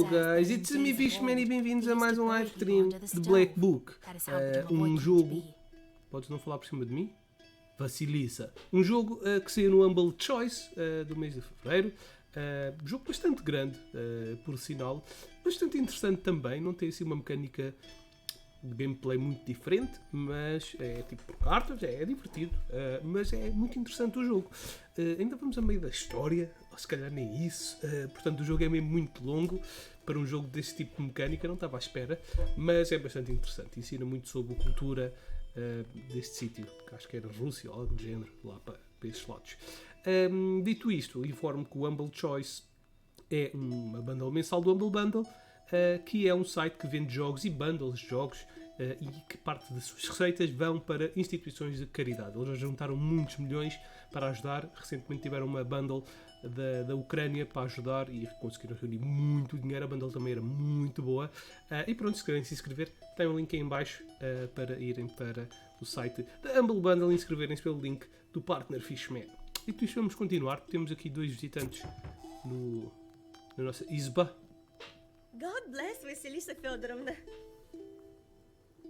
guys, it's me Fishman e bem-vindos a mais um live stream de Black Book. Um jogo, podes não falar por cima de mim? Vaciliça. Um jogo que saiu no Humble Choice do mês de Fevereiro. Jogo bastante grande, por sinal. Bastante interessante também, não tem assim uma mecânica de gameplay muito diferente, mas é tipo por cartas, é divertido, mas é muito interessante o jogo. Ainda vamos a meio da história, ou se calhar nem isso, portanto o jogo é mesmo muito longo para um jogo desse tipo de mecânica, não estava à espera, mas é bastante interessante, ensina muito sobre a cultura deste sítio, que acho que era Rússia ou algo do género, lá para esses lados. Dito isto, informo que o Humble Choice é uma bundle mensal do Humble Bundle, que é um site que vende jogos e bundles de jogos e que parte das suas receitas vão para instituições de caridade. Eles já juntaram muitos milhões para ajudar. Recentemente tiveram uma bundle da Ucrânia para ajudar e conseguiram reunir muito dinheiro. A bundle também era muito boa. E pronto, se querem se inscrever, tem um link aí em baixo para irem para o site da Humble Bundle e inscreverem-se pelo link do Partner Fishman. E depois vamos continuar. Temos aqui dois visitantes na nossa isba. God bless Vasilisa Fyodorovna.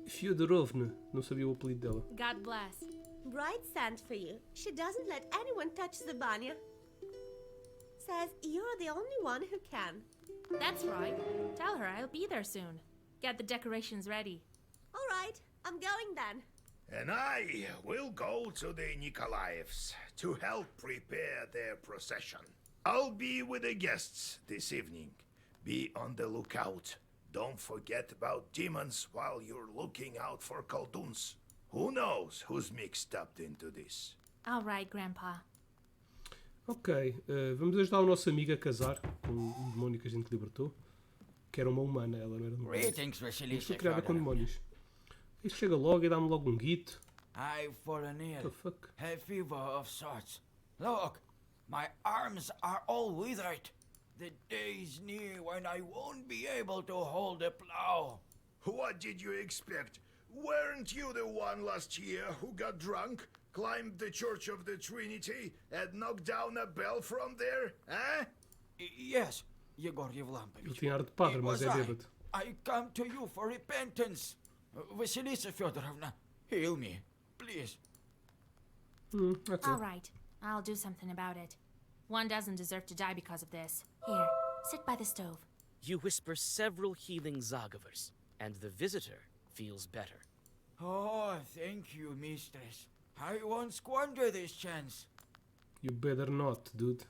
Fyodorovna, não sabia o apelido dela. God bless. Bright sand for you. She doesn't let anyone touch the banya. Says you're the only one who can. That's right. Tell her I'll be there soon. Get the decorations ready. All right, I'm going then. And I will go to the Nikolaevs to help prepare their procession. I'll be with the guests this evening. Be on the lookout. Don't forget about demons while you're looking out for colduns. Who knows who's mixed up into this? All right, Grandpa. Ok, vamos ajudar o nosso amigo a casar com um demónio que a gente libertou. Que era uma humana, ela não era uma Greetings, Vasilisa. foi criada com demónios. Isto chega logo e dá-me logo um guito. I've fallen ill. What the fuck? Have fever of sorts. Look, my arms are all withered. The day's near when I won't be able to hold a plow. What did you expect? Weren't you the one last year who got drunk, climbed the Church of the Trinity, and knocked down a bell from there? Eh? Yes, Yegor Ele Yevlampovich. tinha ar de padre, It mas was é bêbado. I come to you for repentance. Vasilisa Fyodorovna, heal me, please. Ok. All right. I'll do something about it. One doesn't deserve to die because of this. Here, sit by the stove. You whisper several healing Zagavers, and the visitor feels better. Oh, thank you, mistress. I won't squander this chance. You better not, dude.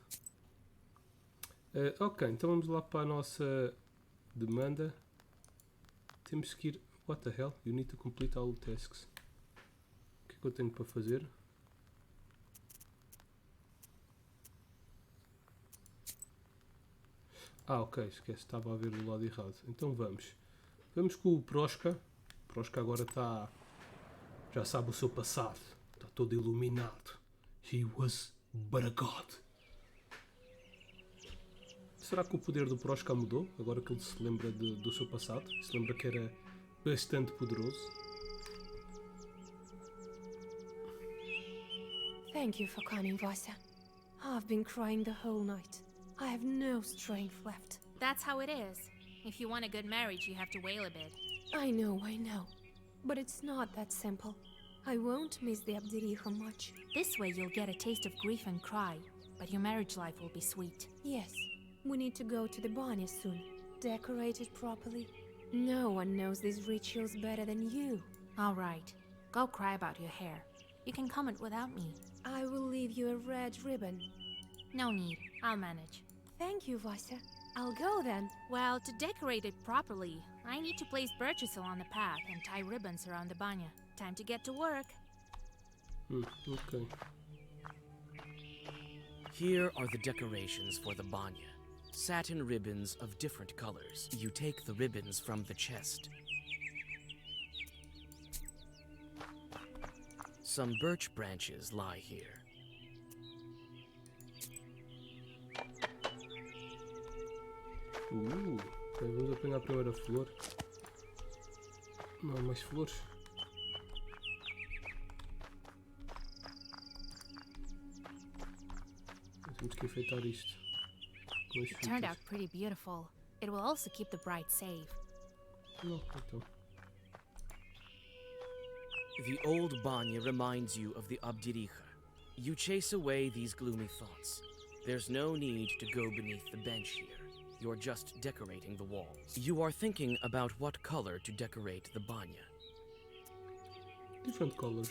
Ok, então vamos lá para a nossa demanda. Temos que ir... What the hell? You need to complete all tasks. O que é que eu tenho para fazer? Ok, esquece, estava a ver do lado errado. Então vamos. Vamos com o Proska. O Proska agora está... Já sabe o seu passado. Está todo iluminado. He was but a god. Será que o poder do Proska mudou? Agora que ele se lembra do seu passado? Se lembra que era bastante poderoso? Thank you for coming, Vasa. I've been crying the whole night. I have no strength left. That's how it is. If you want a good marriage, you have to wail a bit. I know. But it's not that simple. I won't miss the Abderiha much. This way you'll get a taste of grief and cry, but your marriage life will be sweet. Yes, we need to go to the Banya soon. Decorate it properly. No one knows these rituals better than you. All right. Go cry about your hair. You can comment without me. I will leave you a red ribbon. No need. I'll manage. Thank you, Vasa. I'll go then. Well, to decorate it properly, I need to place birches along the path and tie ribbons around the banya. Time to get to work. Ok. Here are the decorations for the banya. Satin ribbons of different colors. You take the ribbons from the chest. Some birch branches lie here. Vamos apanhar a primeira flor. Não há mais flores. Temos que enfeitar isto. It turned out pretty beautiful. It will also keep the bride safe. Não, então. The old banya reminds you of the Abdiricha. You chase away these gloomy thoughts. There's no need to go beneath the bench here. You're just decorating the walls. You are thinking about what color to decorate the banya. Different colors.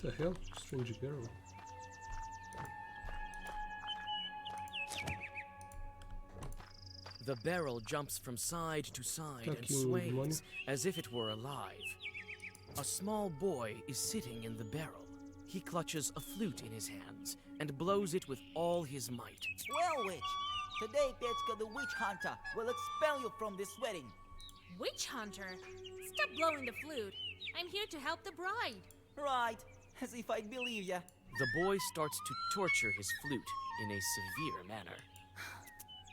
The hell? Strange girl. The barrel jumps from side to side Tá and aqui um demônio. sways as if it were alive. A small boy is sitting in the barrel. He clutches a flute in his hands and blows it with all his might. Well, witch, today Petska the witch hunter will expel you from this wedding. Witch hunter! Stop blowing the flute. I'm here to help the bride. Right, as if I'd believe ya. The boy starts to torture his flute in a severe manner.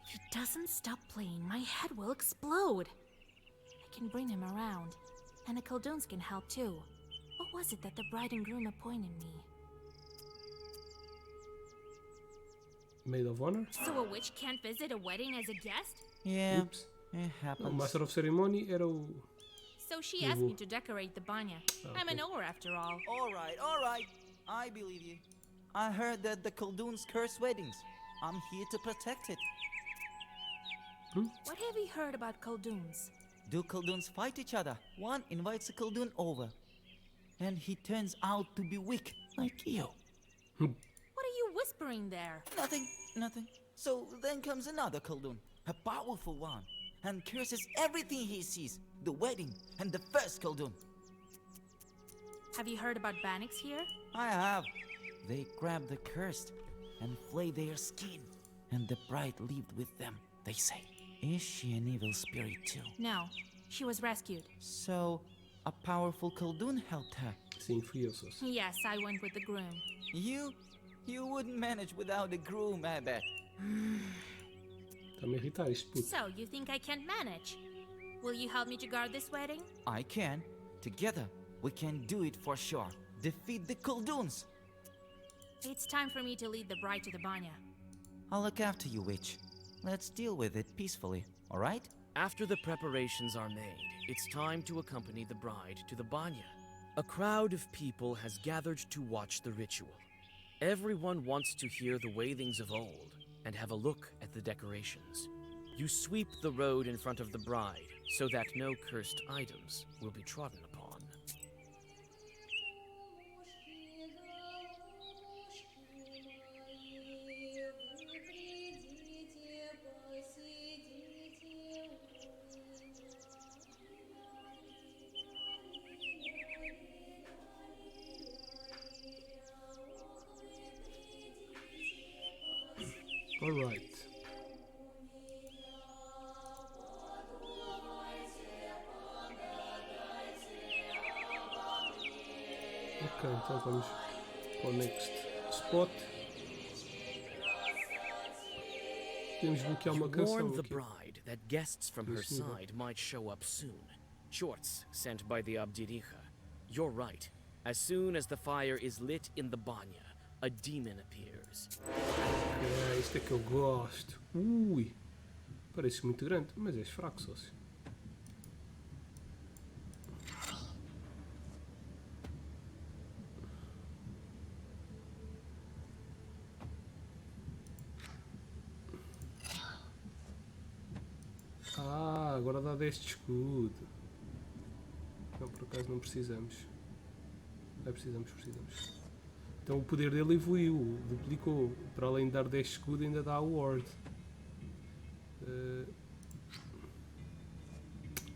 If he doesn't stop playing, my head will explode. I can bring him around, and the Khaldoons can help too. What was it that the bride and groom appointed me? Maid of Honor? So a witch can't visit a wedding as a guest? Yeah, Oops. it Não, happens. Master of Ceremony era o... So she asked me to decorate the banya. I'm an oar after all. All right, I believe you. I heard that the Khaldoons curse weddings. I'm here to protect it. What have you heard about Khaldoons? Do Khaldoons fight each other? One invites a Khaldoon over, and he turns out to be weak, like you. What are you whispering there? Nothing. So then comes another Khaldoon, a powerful one, and curses everything he sees, the wedding and the first Khaldoon. Have you heard about Banix here? I have. They grab the cursed and flay their skin, and the bride lived with them, they say. Is she an evil spirit too? No, she was rescued. So, a powerful Khaldoon helped her. Sim, fui eu, Sos. Yes, I went with the groom. You wouldn't manage without a groom, I bet. Está-me a irritar isto, puto. So, you think I can't manage? Will you help me to guard this wedding? I can. Together, we can do it for sure. Defeat the Khaldoons. It's time for me to lead the bride to the banya. I'll look after you, witch. Let's deal with it peacefully, all right? After the preparations are made, it's time to accompany the bride to the banya. A crowd of people has gathered to watch the ritual. Everyone wants to hear the wailings of old and have a look at the decorations. You sweep the road in front of the bride so that no cursed items will be trodden upon. Alright. Ok, então vamos para o next spot. Temos de bloquear You uma canção warned the aqui. bride that guests from her This neither. side might show up soon. Shorts sent by the Abdiricha. You're right. As soon as the fire is lit in the banya, a demon appears. É, isto é que eu gosto. Ui, parece muito grande, mas és fraco, sócio. Ah, agora dá 10 de escudo. Não, por acaso não precisamos. Precisamos. Então o poder dele evoluiu, duplicou. Para além de dar 10 de escudo, ainda dá a ward.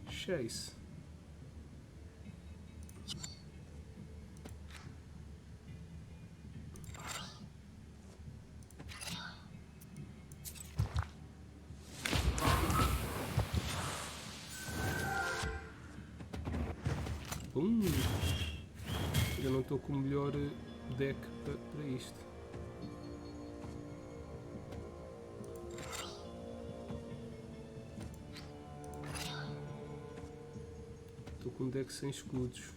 Chase. Eu não estou com o melhor deck para isto. Estou com um deck sem escudos.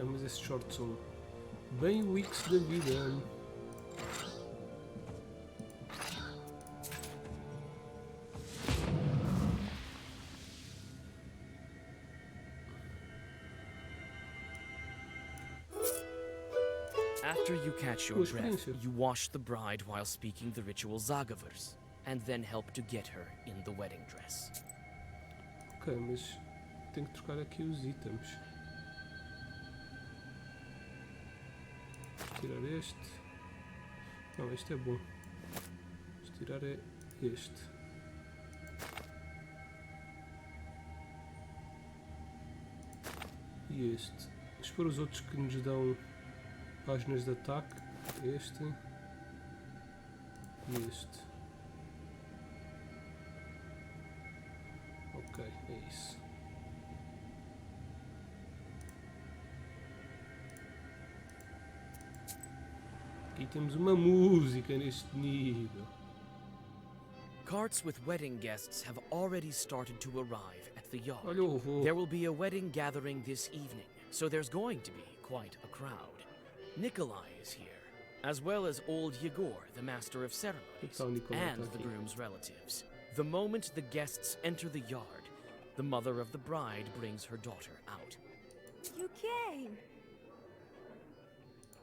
Ok, mas esses shorts são bem wicks da vida. After you catch your Boa breath, experiência. you wash the bride while speaking the ritual Zagavers, and then help to get her in the wedding dress. Ok, mas tenho que trocar aqui os itens. Vou tirar este. Não, este é bom. Vou tirar é este. E este. Vamos pôr os outros que nos dão páginas de ataque. Este. E este. Ok, é isso. Aqui temos uma música neste nível. Carts with wedding guests have already started to arrive at the yard. Olha o avô. There will be a wedding gathering this evening, so there's going to be quite a crowd. Nikolai is here, as well as old Yegor, the master of ceremonies, Então, Nikolai and está the aqui. groom's relatives. The moment the guests enter the yard, the mother of the bride brings her daughter out. You came.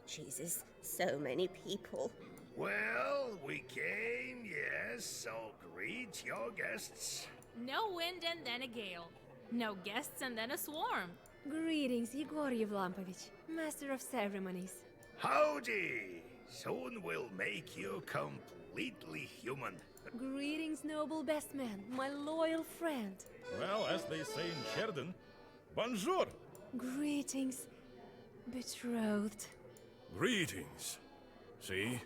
Jesus, so many people. Well, we came, yes, so greet your guests. No wind and then a gale. No guests and then a swarm. Greetings, Igor Yevlampovich, Master of Ceremonies. Howdy! Soon we'll make you completely human. Greetings, noble best man, my loyal friend. Well, as they say in Sheridan, bonjour! Greetings, betrothed. Greetings. See,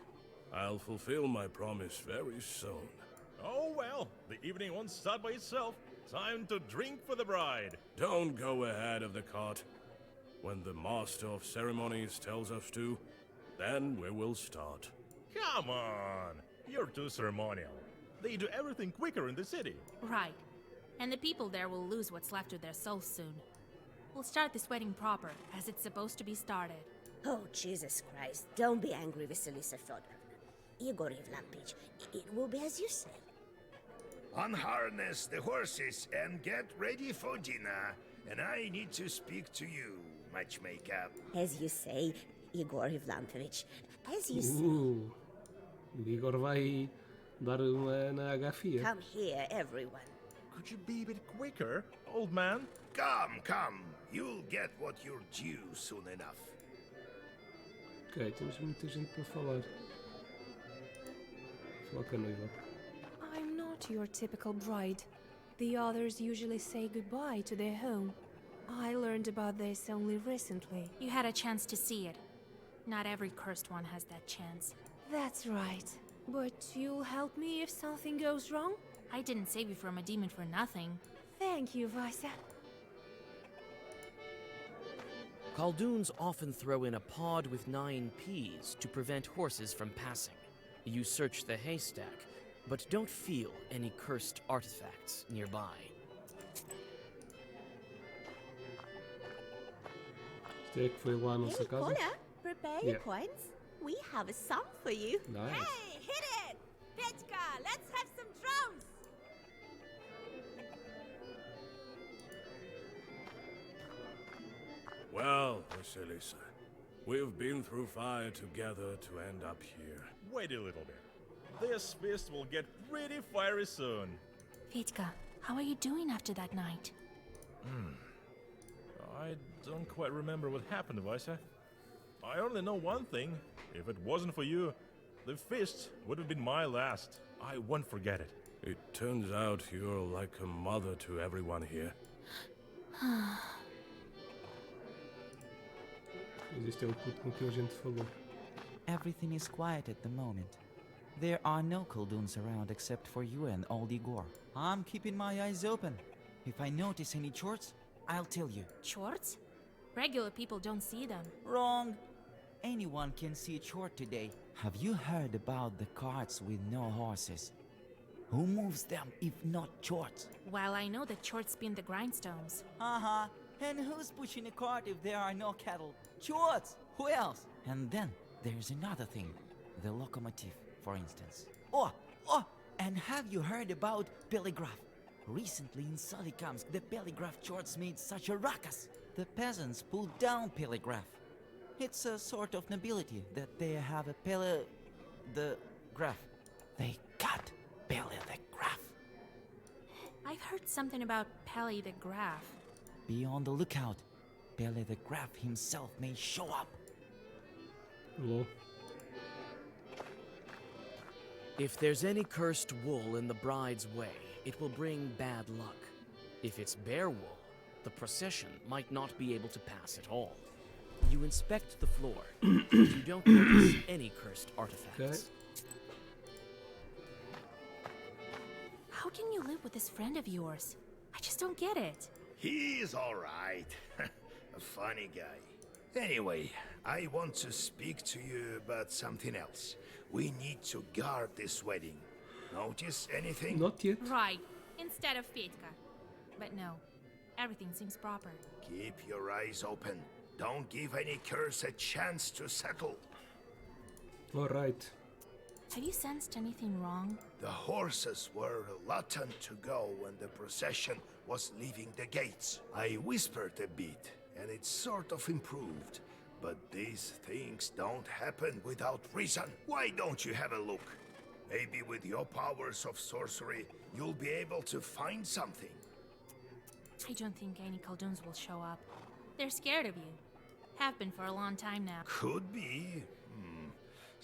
I'll fulfill my promise very soon. Oh well, the evening won't start by itself. Time to drink for the bride. Don't go ahead of the cart. When the master of ceremonies tells us to, then we will start. Come on! You're too ceremonial. They do everything quicker in the city. Right. And the people there will lose what's left of their souls soon. We'll start this wedding proper, as it's supposed to be started. Oh, Jesus Christ. Don't be angry, Vasilisa Fyodorovna. Igor Yevlampovich, it will be as you say. Unharness the horses and get ready for dinner. And I need to speak to you, matchmaker. As you say, Igor Yevlampovich. As you say. O Igor vai dar uma na agafia. Come here, everyone. Could you be a bit quicker, old man? Come. You'll get what you're due soon enough. Ok, temos muita gente para falar. Falar com a noiva. I'm not your typical bride. The others usually say goodbye to their home. I learned about this only recently. You had a chance to see it. Not every cursed one has that chance. That's right. But you'll help me if something goes wrong? I didn't save you from a demon for nothing. Thank you, Vasa. Khaldoons often throw in a pod with 9 peas to prevent horses from passing. You search the haystack, but don't feel any cursed artifacts nearby. Isto é que foi lá à nossa Hey, casa. Paula, prepare your Yeah. coins. We have a song for you. Nice. Hey, hit it! Petchka, let's have some drums! Well, Vasilisa, we've been through fire together to end up here. Wait a little bit. This feast will get pretty fiery soon. Vitka, how are you doing after that night? I don't quite remember what happened, Vaisa. I only know one thing. If it wasn't for you, the feast would have been my last. I won't forget it. It turns out you're like a mother to everyone here. Mas este é o puto com que a gente falou. Everything is quiet at the moment. There are no Khaldoons around except for you and old Igor. I'm keeping my eyes open. If I notice any chorts, I'll tell you. Chorts? Regular people don't see them. Wrong. Anyone can see a chort today. Have you heard about the carts with no horses? Who moves them if not chorts? Well, I know that chorts spin the grindstones. Uh-huh. And who's pushing a cart if there are no cattle? Chorts! Who else? And then there's another thing. The locomotive, for instance. Oh! And have you heard about Telegraph? Recently in Solikamsk, the Telegraph chorts made such a ruckus. The peasants pulled down Telegraph. It's a sort of nobility that they have a the graph. They got Telegraph. I've heard something about Pele the Graph. Be on the lookout. Pele the Graph himself may show up. Lol. If there's any cursed wool in the bride's way, it will bring bad luck. If it's bare wool, the procession might not be able to pass at all. You inspect the floor, but you don't notice any cursed artifacts. Okay. How can you live with this friend of yours? I just don't get it. He's all right. A funny guy. Anyway, I want to speak to you about something else. We need to guard this wedding. Notice anything? Not yet. Right, instead of Petka. But no, everything seems proper. Keep your eyes open. Don't give any curse a chance to settle. Alright. Have you sensed anything wrong? The horses were reluctant to go when the procession was leaving the gates. I whispered a bit, and it sort of improved. But these things don't happen without reason. Why don't you have a look? Maybe with your powers of sorcery, you'll be able to find something. I don't think any Khaldoons will show up. They're scared of you. Have been for a long time now. Could be.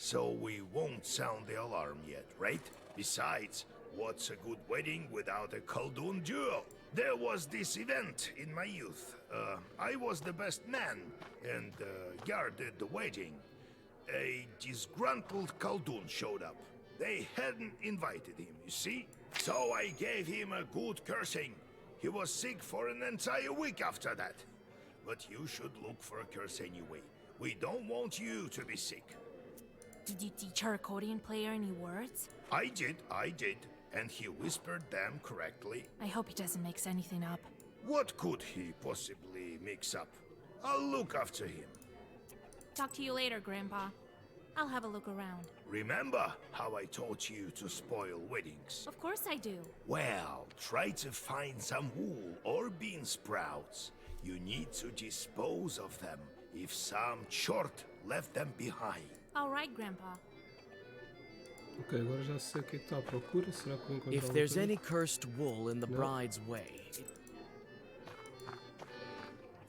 So we won't sound the alarm yet, right? Besides, what's a good wedding without a Khaldoon duel? There was this event in my youth. I was the best man and guarded the wedding. A disgruntled Khaldoon showed up. They hadn't invited him, you see? So I gave him a good cursing. He was sick for an entire week after that. But you should look for a curse anyway. We don't want you to be sick. Did you teach our accordion player any words? I did. And he whispered them correctly. I hope he doesn't mix anything up. What could he possibly mix up? I'll look after him. Talk to you later, Grandpa. I'll have a look around. Remember how I taught you to spoil weddings? Of course I do. Well, try to find some wool or bean sprouts. You need to dispose of them if some chort left them behind. All right, Grandpa. Ok, agora já sei o que é que está à procura. Será que vou encontrar If alguma there's coisa? any cursed wool in the No. bride's way,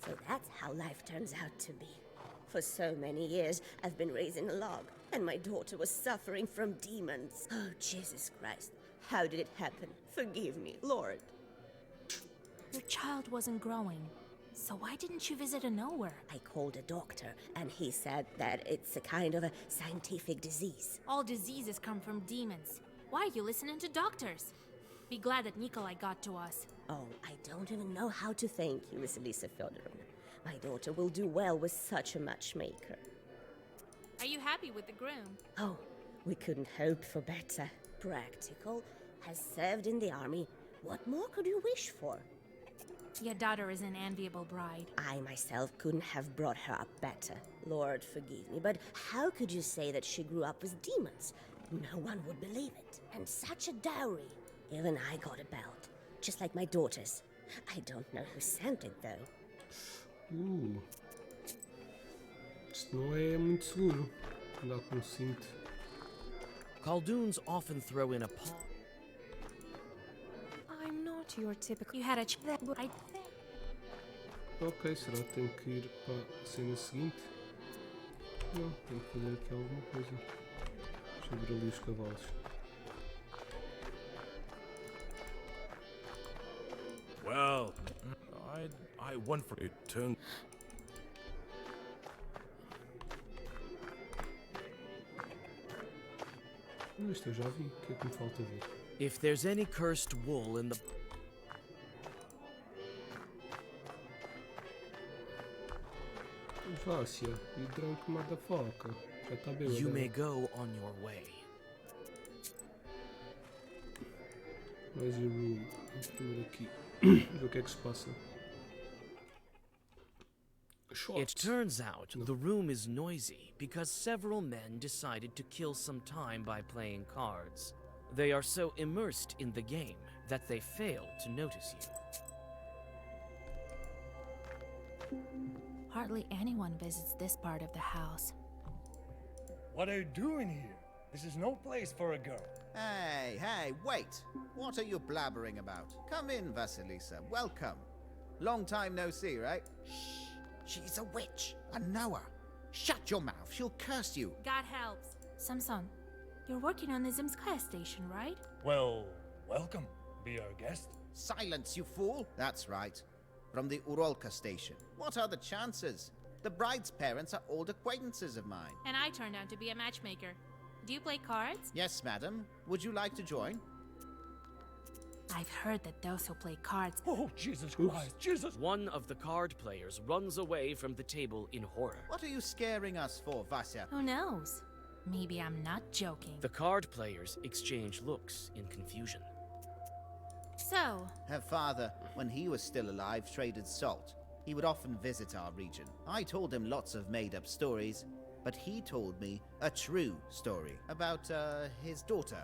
So that's how life turns out to be. For so many years, I've been raising a log, and my daughter was suffering from demons. Oh, Jesus Christ. How did it happen? Forgive me, Lord. Your child wasn't growing. So why didn't you visit a knower? I called a doctor, and he said that it's a kind of a scientific disease. All diseases come from demons. Why are you listening to doctors? Be glad that Nikolai got to us. Oh, I don't even know how to thank you, Vasilisa Fyodorovna. My daughter will do well with such a matchmaker. Are you happy with the groom? Oh, we couldn't hope for better. Practical, has served in the army. What more could you wish for? Your daughter is an enviable bride. I myself couldn't have brought her up better. Lord, forgive me, but how could you say that she grew up with demons? No one would believe it. And such a dowry. Even I got a belt, just like my daughter's. I don't know who sent it, though. Isto não é muito seguro. Andar com um cinto. Khaldoons often throw in a paw. I'm not your typical. You had a Ok, será que tenho que ir para a cena seguinte? Não, tenho que fazer aqui alguma coisa. Deixa eu ver ali os cavalos. Well, I won for it. Turned. Isto eu já vi. O que é que me falta ver? If there's any cursed wool in the Vácia, you drunk motherfucker. Já está bem. you may go on your way. Where's your room? Vamos primeiro aqui. Ver o que é que se passa. It turns out the room is noisy because several men decided to kill some time by playing cards. They are so immersed in the game that they fail to notice you. Hardly anyone visits this part of the house. What are you doing here? This is no place for a girl. Hey, wait! What are you blabbering about? Come in, Vasilisa. Welcome. Long time no see, right? Shh! She's a witch. I know her. Shut your mouth. She'll curse you. God helps. Samson, you're working on the Zemskaya station, right? Well, welcome. Be our guest. Silence, you fool! That's right. From the Urolka station. What are the chances? The bride's parents are old acquaintances of mine. And I turned out to be a matchmaker. Do you play cards? Yes, madam. Would you like to join? I've heard that those who play cards... Oh, Jesus Christ, Jesus! One of the card players runs away from the table in horror. What are you scaring us for, Vasya? Who knows? Maybe I'm not joking. The card players exchange looks in confusion. So... Her father, when he was still alive, traded salt. He would often visit our region. I told him lots of made-up stories, but he told me a true story about, his daughter.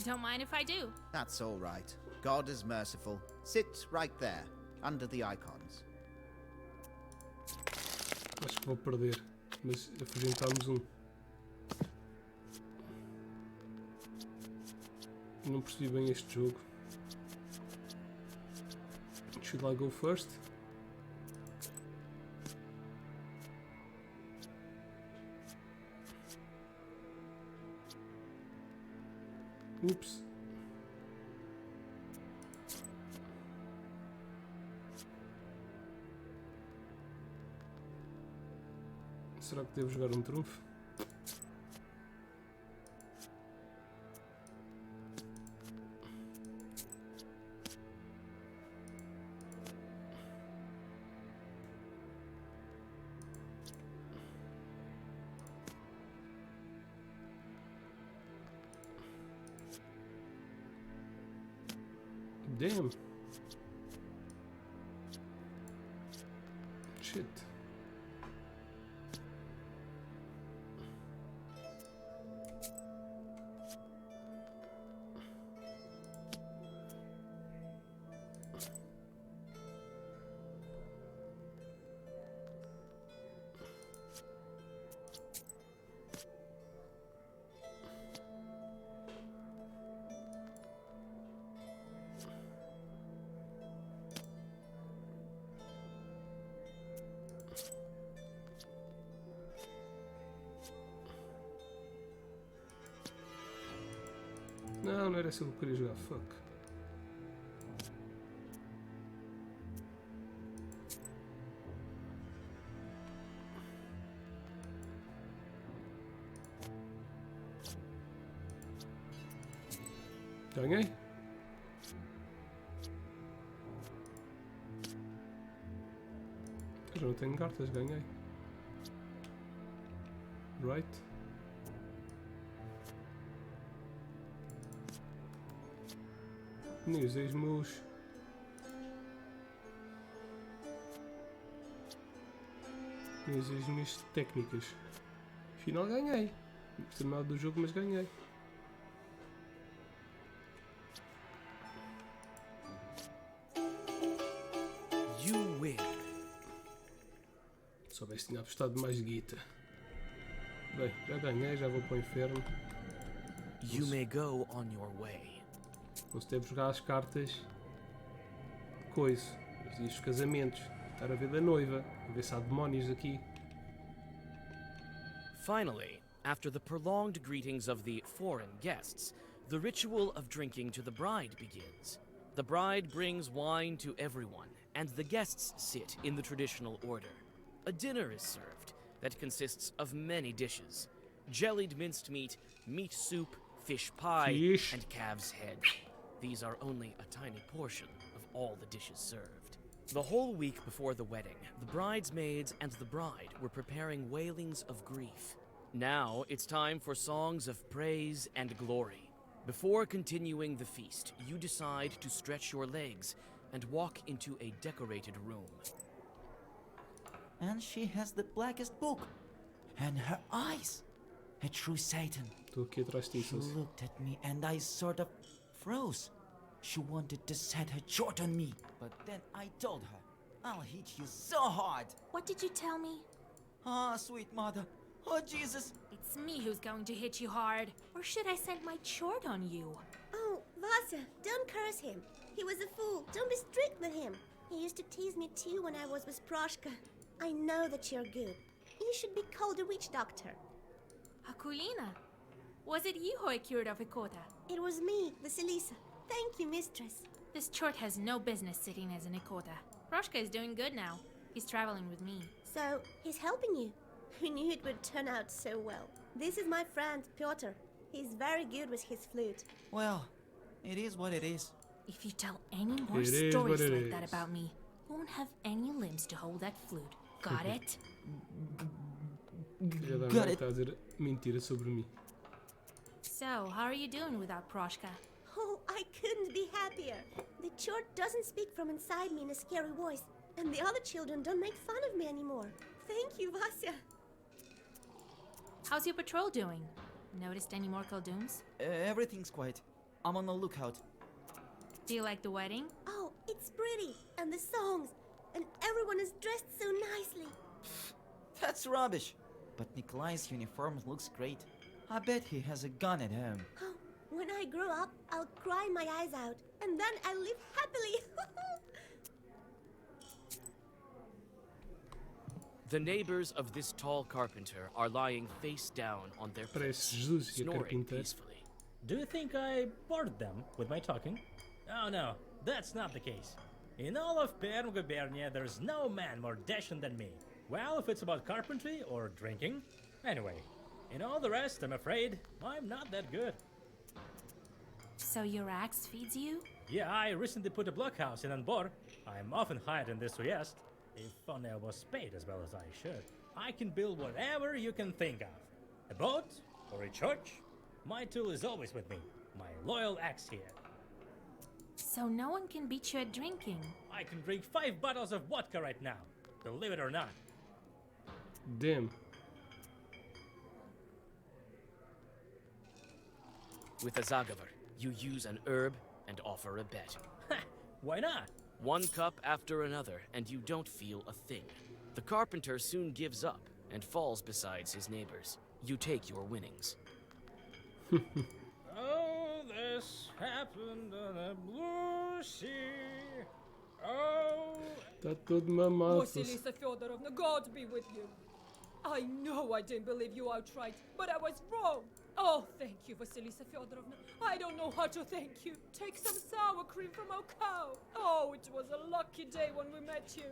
Don't mind if I do. That's all right. God is merciful. Sit right there, under the icons. Acho que vou perder, mas afugentámos um. Não percebi bem este jogo. Should I go first? Oops. Será que devo jogar um trunfo? Damn. Shit. Não, não era assim que eu queria jogar. Fuck. Ganhei? Eu já não tenho cartas, ganhei. Right? Nem usei os meus. Nem usei as minhas técnicas. Afinal ganhei. Não gostei nada do jogo, mas ganhei. You win. Se soubesse tinha apostado mais guita. Bem, já ganhei, já vou para o inferno. You may go on your way. Não se deve jogar as cartas coisa, os casamentos, estar a ver da noiva, a ver se há demónios aqui. Finally, after the prolonged greetings of the foreign guests, the ritual of drinking to the bride begins. The bride brings wine to everyone, and the guests sit in the traditional order. A dinner is served that consists of many dishes: jellied minced meat, meat soup, fish pie, and calf's head. These are only a tiny portion of all the dishes served. The whole week before the wedding, the bridesmaids and the bride were preparing wailings of grief. Now it's time for songs of praise and glory. Before continuing the feast, you decide to stretch your legs and walk into a decorated room. And she has the blackest book. And her eyes. A true Satan. Estou aqui atrás She disso. looked at me and I sort of froze. She wanted to set her jaw on me. But then I told her, I'll hit you so hard. What did you tell me? Ah, sweet mother. Oh, Jesus. It's me who's going to hit you hard. Or should I send my chort on you? Oh, Vasa, don't curse him. He was a fool. Don't be strict with him. He used to tease me too when I was with Proshka. I know that you're good. You should be called a witch doctor. Akulina, was it you who I cured of Ikota? It was me, Vasilisa. Thank you, mistress. This chort has no business sitting as an Ikota. Proshka is doing good now. He's traveling with me. So, he's helping you. Who knew it would turn out so well? This is my friend, Pyotr. He's very good with his flute. Well, it is what it is. If you tell any more It is stories what it like that is. about me, you won't have any limbs to hold that flute. Got it? Queria dar Got uma it. a dizer mentira sobre mim. So, how are you doing without Proshka? Oh, I couldn't be happier. The chort doesn't speak from inside me in a scary voice, and the other children don't make fun of me anymore. Thank you, Vasya. How's your patrol doing? Noticed any more Khaldooms? Everything's quiet. I'm on the lookout. Do you like the wedding? Oh, it's pretty, and the songs, and everyone is dressed so nicely. That's rubbish. But Nikolai's uniform looks great. I bet he has a gun at home. Oh, when I grow up, I'll cry my eyes out, and then I'll live happily. The neighbors of this tall carpenter are lying face down on their Parece beds, Jesus e a snoring carpinteira. peacefully. Do you think I bored them with my talking? Oh no, that's not the case. In all of Perm Gubernia, there's no man more dashing than me. Well, if it's about carpentry or drinking. Anyway, in all the rest, I'm afraid I'm not that good. So your axe feeds you? Yeah, I recently put a blockhouse in Anbor. I'm often hired in this Uyest. If only I was paid as well as I should. I can build whatever you can think of. A boat or a church. My tool is always with me. My loyal axe here. So no one can beat you at drinking. I can drink 5 bottles of vodka right now. Believe it or not. Damn. With a Zagavar, you use an herb and offer a bet. Why not? One cup after another, and you don't feel a thing. The carpenter soon gives up and falls beside his neighbors. You take your winnings. Oh, this happened on a blue sea. Oh. Está todo mamado. Vasilisa Fyodorovna, God be with you. I know I didn't believe you outright, but I was wrong. Oh, thank you, Vasilisa Fyodorovna. I don't know how to thank you. Take some sour cream from our cow. Oh, it was a lucky day when we met you.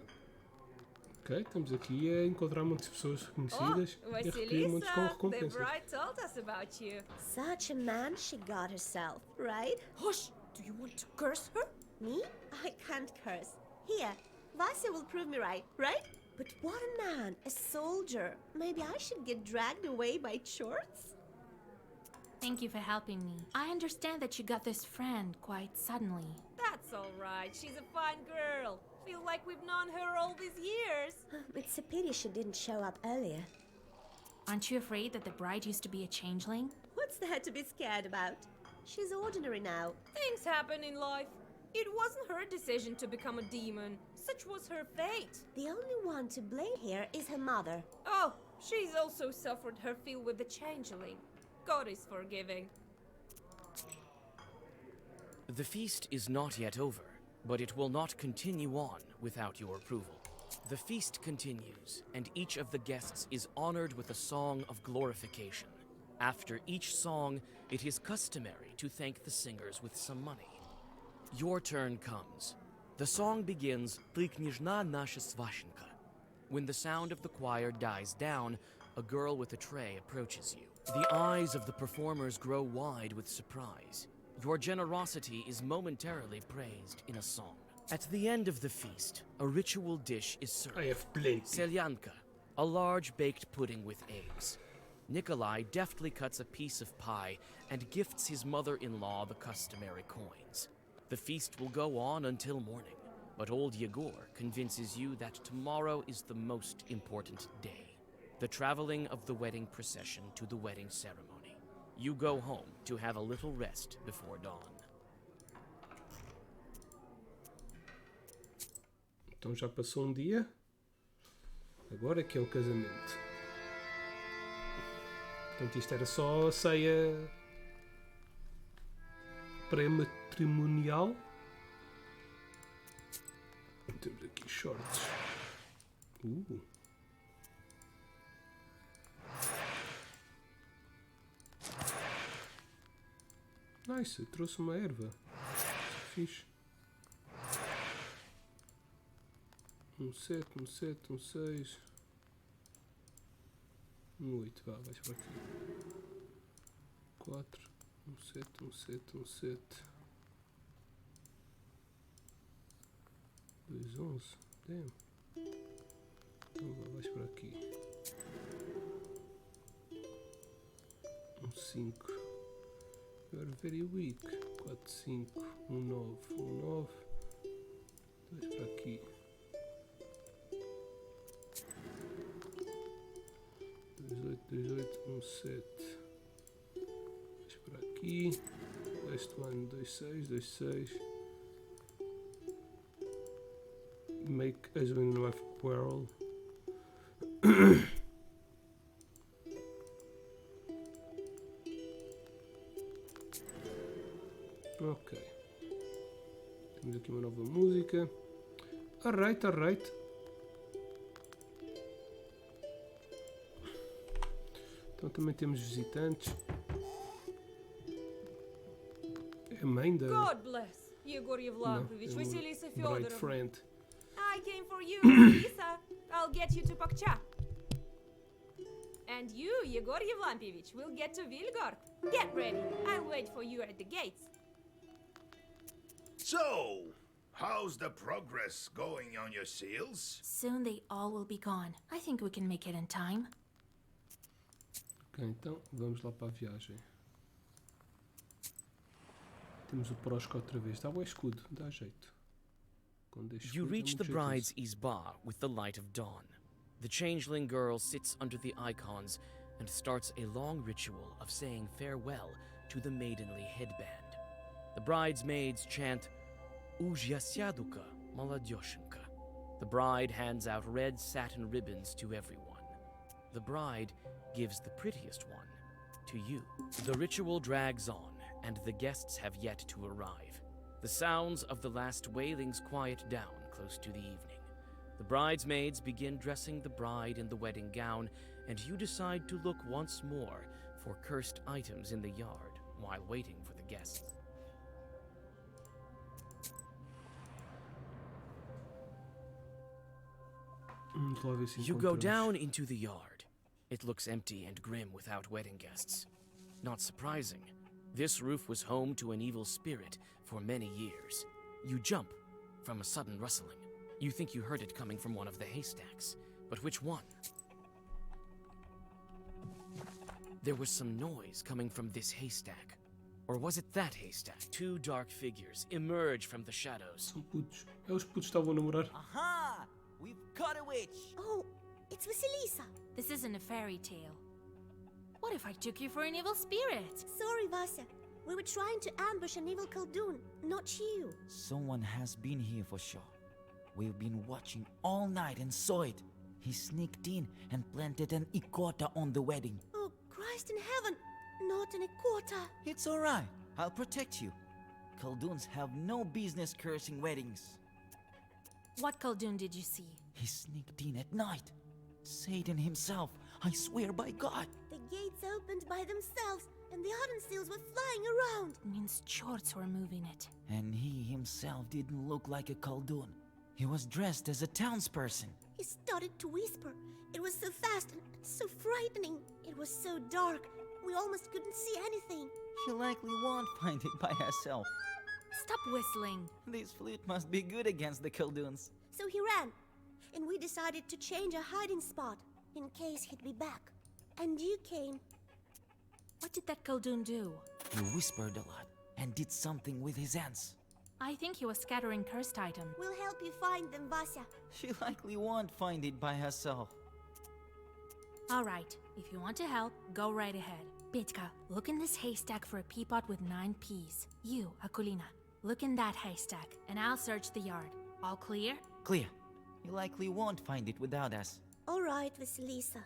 Ok, estamos aqui a encontrar muitas pessoas reconhecidas e a recolher muitos com the recompensas. bride told us about you. Such a man she got herself, right? Hush! Do you want to curse her? Me? I can't curse. Here, Vasya will prove me right, right? But what a man, a soldier. Maybe I should get dragged away by chorts? Thank you for helping me. I understand that you got this friend quite suddenly. That's all right. She's a fine girl. Feel like we've known her all these years. It's a pity she didn't show up earlier. Aren't you afraid that the bride used to be a changeling? What's there to be scared about? She's ordinary now. Things happen in life. It wasn't her decision to become a demon. Such was her fate. The only one to blame here is her mother. Oh, she's also suffered her fill with the changeling. God is forgiving. The feast is not yet over, but it will not continue on without your approval. The feast continues, and each of the guests is honored with a song of glorification. After each song, it is customary to thank the singers with some money. Your turn comes. The song begins, "Ty kняжна наша Svashenka." When the sound of the choir dies down, a girl with a tray approaches you. The eyes of the performers grow wide with surprise. Your generosity is momentarily praised in a song. At the end of the feast, a ritual dish is served. I have plenty. Selyanka, a large baked pudding with eggs. Nikolai deftly cuts a piece of pie and gifts his mother-in-law the customary coins. The feast will go on until morning. But old Yegor convinces you that tomorrow is the most important day. The traveling of the wedding procession to the wedding ceremony. You go home to have a little rest before dawn. Então já passou um dia. Agora que é o casamento. Portanto, isto era só a ceia pré-matrimonial. Temos aqui shorts. Nice, trouxe uma erva. Fixe. 7, 6. 8, vá, vais para aqui. 4, 7. 2, 11. Damn. Então vá, vais para aqui. 5. You are very weak. 4, 5. 9. Vais para aqui. 2, 8, 7. Vais para aqui. Last one, 2, 6. Make husband and wife quarrel. Ok. Temos aqui uma nova música. Alright. Então também temos visitantes. É a mãe da... God bless. Yegor Yevlakovich, Vasilisa Bright Fyodorovna. friend. I came for you, Vasilisa. I'll get you to Pakcha. And you, Yegor Yevlampevich, will get to Vilgorod. Get ready. I'll wait for you at the gates. So, how's the progress going on your seals? Soon they all will be gone. I think we can make it in time. Ok, então vamos lá para a viagem. Temos o Proshka outra vez. Dá o escudo, dá jeito. You reach the bride's isba with the light of dawn. The changeling girl sits under the icons and starts a long ritual of saying farewell to the maidenly headband. The bridesmaids chant Uzhyasyaduka Maladyoshenka. The bride hands out red satin ribbons to everyone. The bride gives the prettiest one to you. The ritual drags on, and the guests have yet to arrive. The sounds of the last wailings quiet down close to the evening. The bridesmaids begin dressing the bride in the wedding gown, and you decide to look once more for cursed items in the yard while waiting for the guests. You go down into the yard. It looks empty and grim without wedding guests. Not surprising. This roof was home to an evil spirit for many years. You jump from a sudden rustling. You think you heard it coming from one of the haystacks, but which one? There was some noise coming from this haystack. Or was it that haystack? Two dark figures emerge from the shadows. São putos. É os putos que estavam a namorar. Aha! We've caught a witch! Oh, it's Vasilisa. This isn't a fairy tale. What if I took you for an evil spirit? Sorry, Vasa. We were trying to ambush an evil Khaldun, not you. Someone has been here for sure. We've been watching all night and saw it. He sneaked in and planted an ikota on the wedding. Oh, Christ in heaven! Not an ikota. It's alright. I'll protect you. Khalduns have no business cursing weddings. What Khaldun did you see? He sneaked in at night. Satan himself, I swear by God. The gates opened by themselves, and the Arden seals were flying around. It means Chorts were moving it. And he himself didn't look like a Khaldun. He was dressed as a townsperson. He started to whisper. It was so fast and so frightening. It was so dark, we almost couldn't see anything. She likely won't find it by herself. Stop whistling. This flute must be good against the Khalduns. So he ran, and we decided to change our hiding spot in case he'd be back. And you came. What did that Khaldun do? He whispered a lot and did something with his hands. I think he was scattering cursed item. We'll help you find them, Vasya. She likely won't find it by herself. Alright, if you want to help, go right ahead. Petka, look in this haystack for a peapod with 9 peas. You, Akulina, look in that haystack, and I'll search the yard. All clear? Clear. You likely won't find it without us. All right, Vasilisa.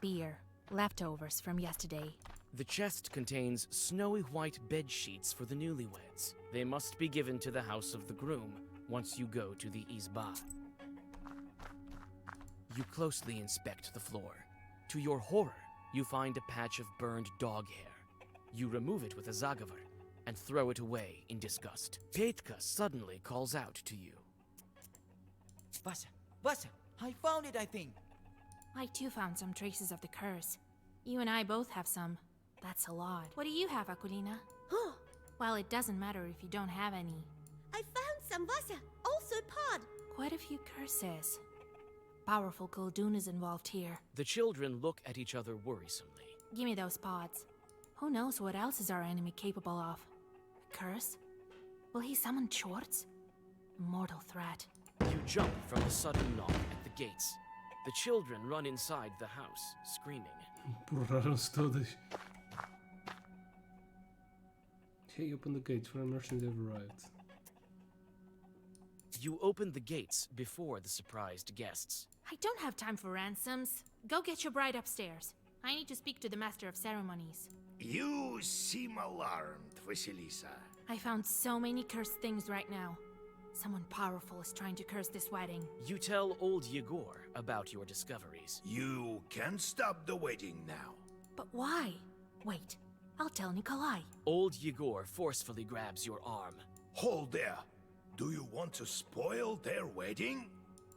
Beer. Leftovers from yesterday. The chest contains snowy white bed sheets for the newlyweds. They must be given to the house of the groom once you go to the izba. You closely inspect the floor. To your horror, you find a patch of burned dog hair. You remove it with a zagavar and throw it away in disgust. Petka suddenly calls out to you. Vasya, I found it, I think. I too found some traces of the curse. You and I both have some. That's a lot. What do you have, Akulina? Well, it doesn't matter if you don't have any. I found some, Vasya. Also pod. Quite a few curses. Powerful Khaldun is involved here. The children look at each other worrisomely. Give me those pods. Who knows what else is our enemy capable of? A curse? Will he summon Chorts? A mortal threat. You jump from the sudden knock at the gates. The children run inside the house, screaming. Borraram-se todas. Hey, open the gates for our merchants have arrived. You open the gates before the surprised guests. I don't have time for ransoms. Go get your bride upstairs. I need to speak to the master of ceremonies. You seem alarmed, Vasilisa. I found so many cursed things right now. Someone powerful is trying to curse this wedding. You tell old Yegor about your discoveries. You can stop the wedding now. But why? Wait, I'll tell Nikolai. Old Yegor forcefully grabs your arm. Hold there. Do you want to spoil their wedding?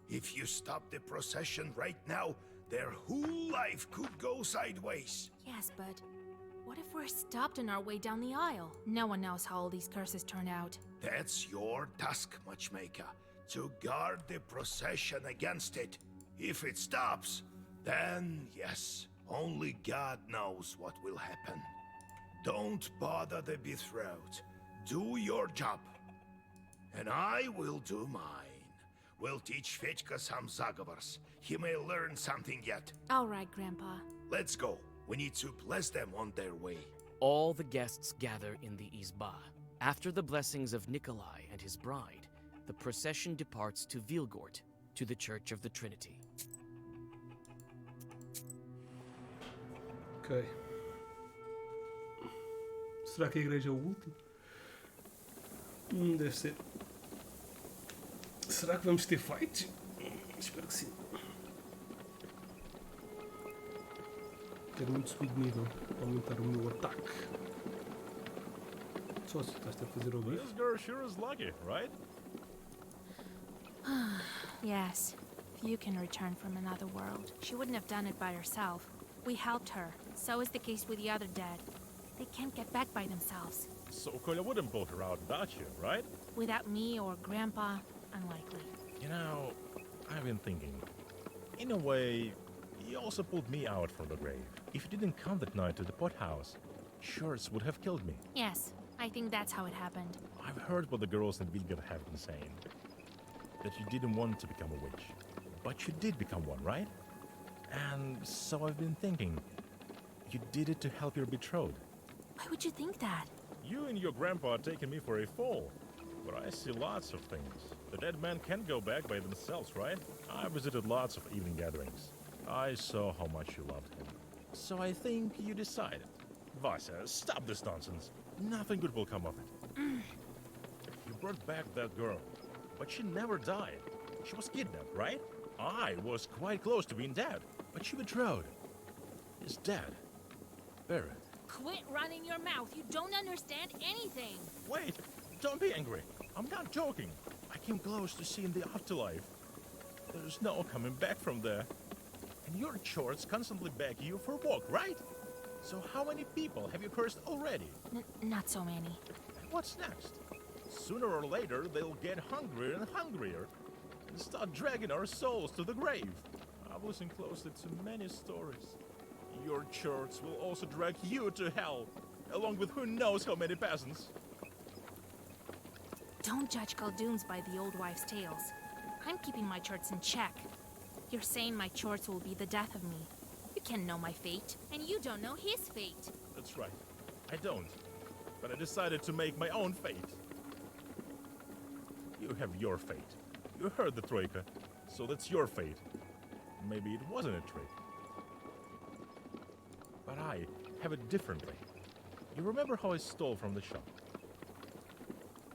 If you stop the procession right now, their whole life could go sideways. Yes, but what if we're stopped on our way down the aisle? No one knows how all these curses turn out. That's your task, Matchmaker, to guard the procession against it. If it stops, then yes, only God knows what will happen. Don't bother the betrothed. Do your job. And I will do mine. We'll teach Fedka some zagavars. He may learn something yet. All right, Grandpa. Let's go. We need to bless them on their way. All the guests gather in the izba. After the blessings of Nikolai and his bride, the procession departs to Vilgort, to the Church of the Trinity. Ok. Será que a igreja é o último? Deve ser. Será que vamos ter fights? Espero que sim. Quero muito subir de nível para aumentar o meu ataque. Só se estás a fazer ao vivo. This girl sure is lucky, right? Yes. If you can return from another world. She wouldn't have done it by herself. We helped her. So is the case with the other dead. They can't get back by themselves. So Kolya wouldn't vote her out without you, right? Without me or Grandpa, unlikely. You know, I've been thinking. In a way, he also pulled me out from the grave. If you didn't come that night to the pothouse, Shorts would have killed me. Yes, I think that's how it happened. I've heard what the girls in Vilgard have been saying. That you didn't want to become a witch. But you did become one, right? And so I've been thinking, you did it to help your betrothed. Why would you think that? You and your grandpa are taking me for a fool. But I see lots of things. The dead men can't go back by themselves, right? I visited lots of evening gatherings. I saw how much you loved him. So I think you decided. Vasya, stop this nonsense. Nothing good will come of it. You brought back that girl, but she never died. She was kidnapped, right? I was quite close to being dead, but she betrothed. Is dead. Buried. Quit running your mouth. You don't understand anything. Wait, don't be angry. I'm not joking. I came close to seeing the afterlife. There's no coming back from there. And your chorts constantly beg you for work, right? So how many people have you cursed already? Not so many. And what's next? Sooner or later, they'll get hungrier and hungrier and start dragging our souls to the grave. I've listened closely to many stories. Your church will also drag you to hell, along with who knows how many peasants. Don't judge Galdoons by the old wife's tales. I'm keeping my chorts in check. You're saying my chorts will be the death of me. You can't know my fate, and you don't know his fate. That's right. I don't. But I decided to make my own fate. You have your fate. You heard the Troika, so that's your fate. Maybe it wasn't a trick. But I have it differently. You remember how I stole from the shop?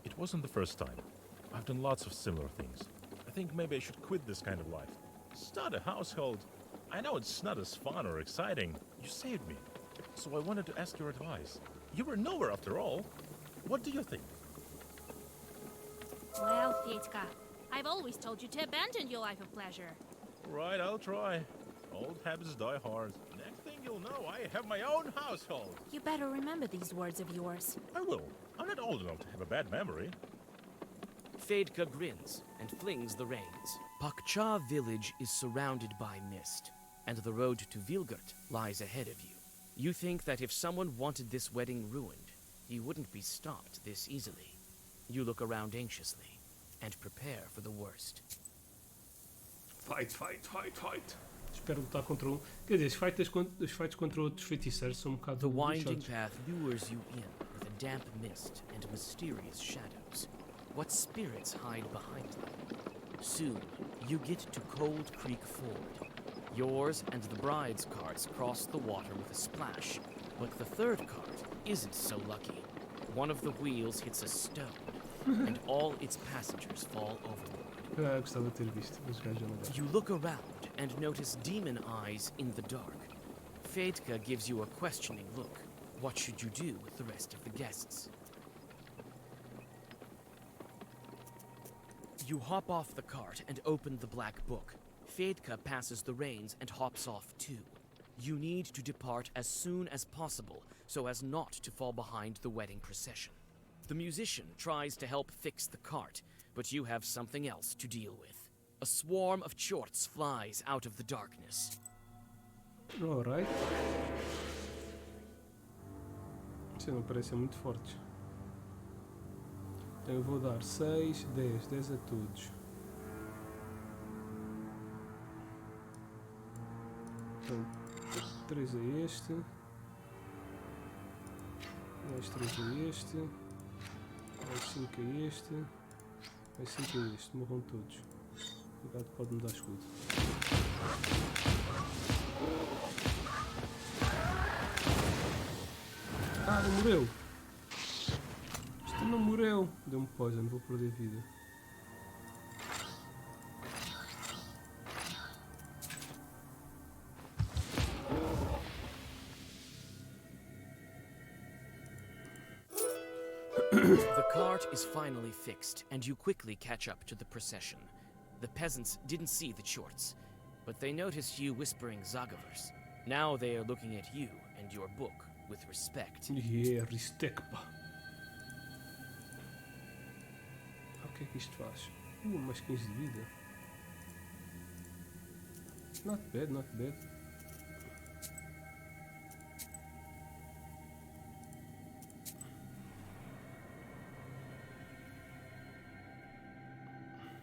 It wasn't the first time. I've done lots of similar things. I think maybe I should quit this kind of life. Start a household. I know it's not as fun or exciting. You saved me. So I wanted to ask your advice. You were nowhere after all. What do you think? Well, Fietka, I've always told you to abandon your life of pleasure. Right, I'll try. Old habits die hard. Next thing you'll know, I have my own household. You better remember these words of yours. I will. I'm not old enough to have a bad memory. Fedka grins and flings the reins. Pakcha village is surrounded by mist, and the road to Vilgert lies ahead of you. You think that if someone wanted this wedding ruined, he wouldn't be stopped this easily. You look around anxiously and prepare for the worst. Fight, fight, fight, fight. Espero lutar contra um. Quer dizer, os fights contra outros feiticeiros são um bocado The winding lixados. path lures you in with a damp mist and mysterious shadows. What spirits hide behind them? Soon, you get to Cold Creek Ford. Yours and the bride's carts cross the water with a splash, but the third cart isn't so lucky. One of the wheels hits a stone, and all its passengers fall overboard. Gostava de ter visto, mas o gajo já não vai. You look around and notice demon eyes in the dark. Fedka gives you a questioning look. What should you do with the rest of the guests? You hop off the cart and open the black book. Fedka passes the reins and hops off too. You need to depart as soon as possible so as not to fall behind the wedding procession. The musician tries to help fix the cart, but you have something else to deal with. A swarm of chorts flies out of the darkness. Alright. Isso não parecem muito fortes. Então eu vou dar 6, 10 a todos. Então, 3 a este. Mais 3 a este. Mais 5 a este. Mais 5 a este. Morram todos. O gato pode me dar escudo. Ah, não morreu! Isto não morreu! Deu-me poison, vou perder vida. The cart is finally fixed, and you quickly catch up to the procession. The peasants didn't see the chorts, but they noticed you whispering Zagavers. Now they are looking at you and your book with respect. Yeah, respect, pá. O que é que isto faz? Mais 15 de vida. Not bad, not bad.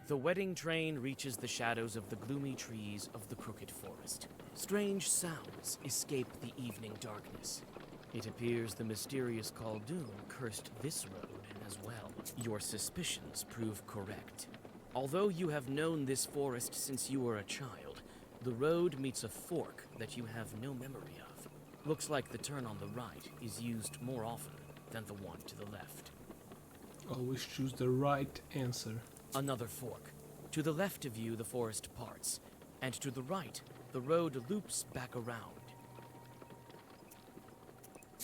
The wedding train reaches the shadows of the gloomy trees of the Crooked Forest. Strange sounds escape the evening darkness. It appears the mysterious Khaldun cursed this road as well. Your suspicions prove correct. Although you have known this forest since you were a child, the road meets a fork that you have no memory of. Looks like the turn on the right is used more often than the one to the left. Always choose the right answer. Another fork. To the left of you, the forest parts, and to the right, the road loops back around.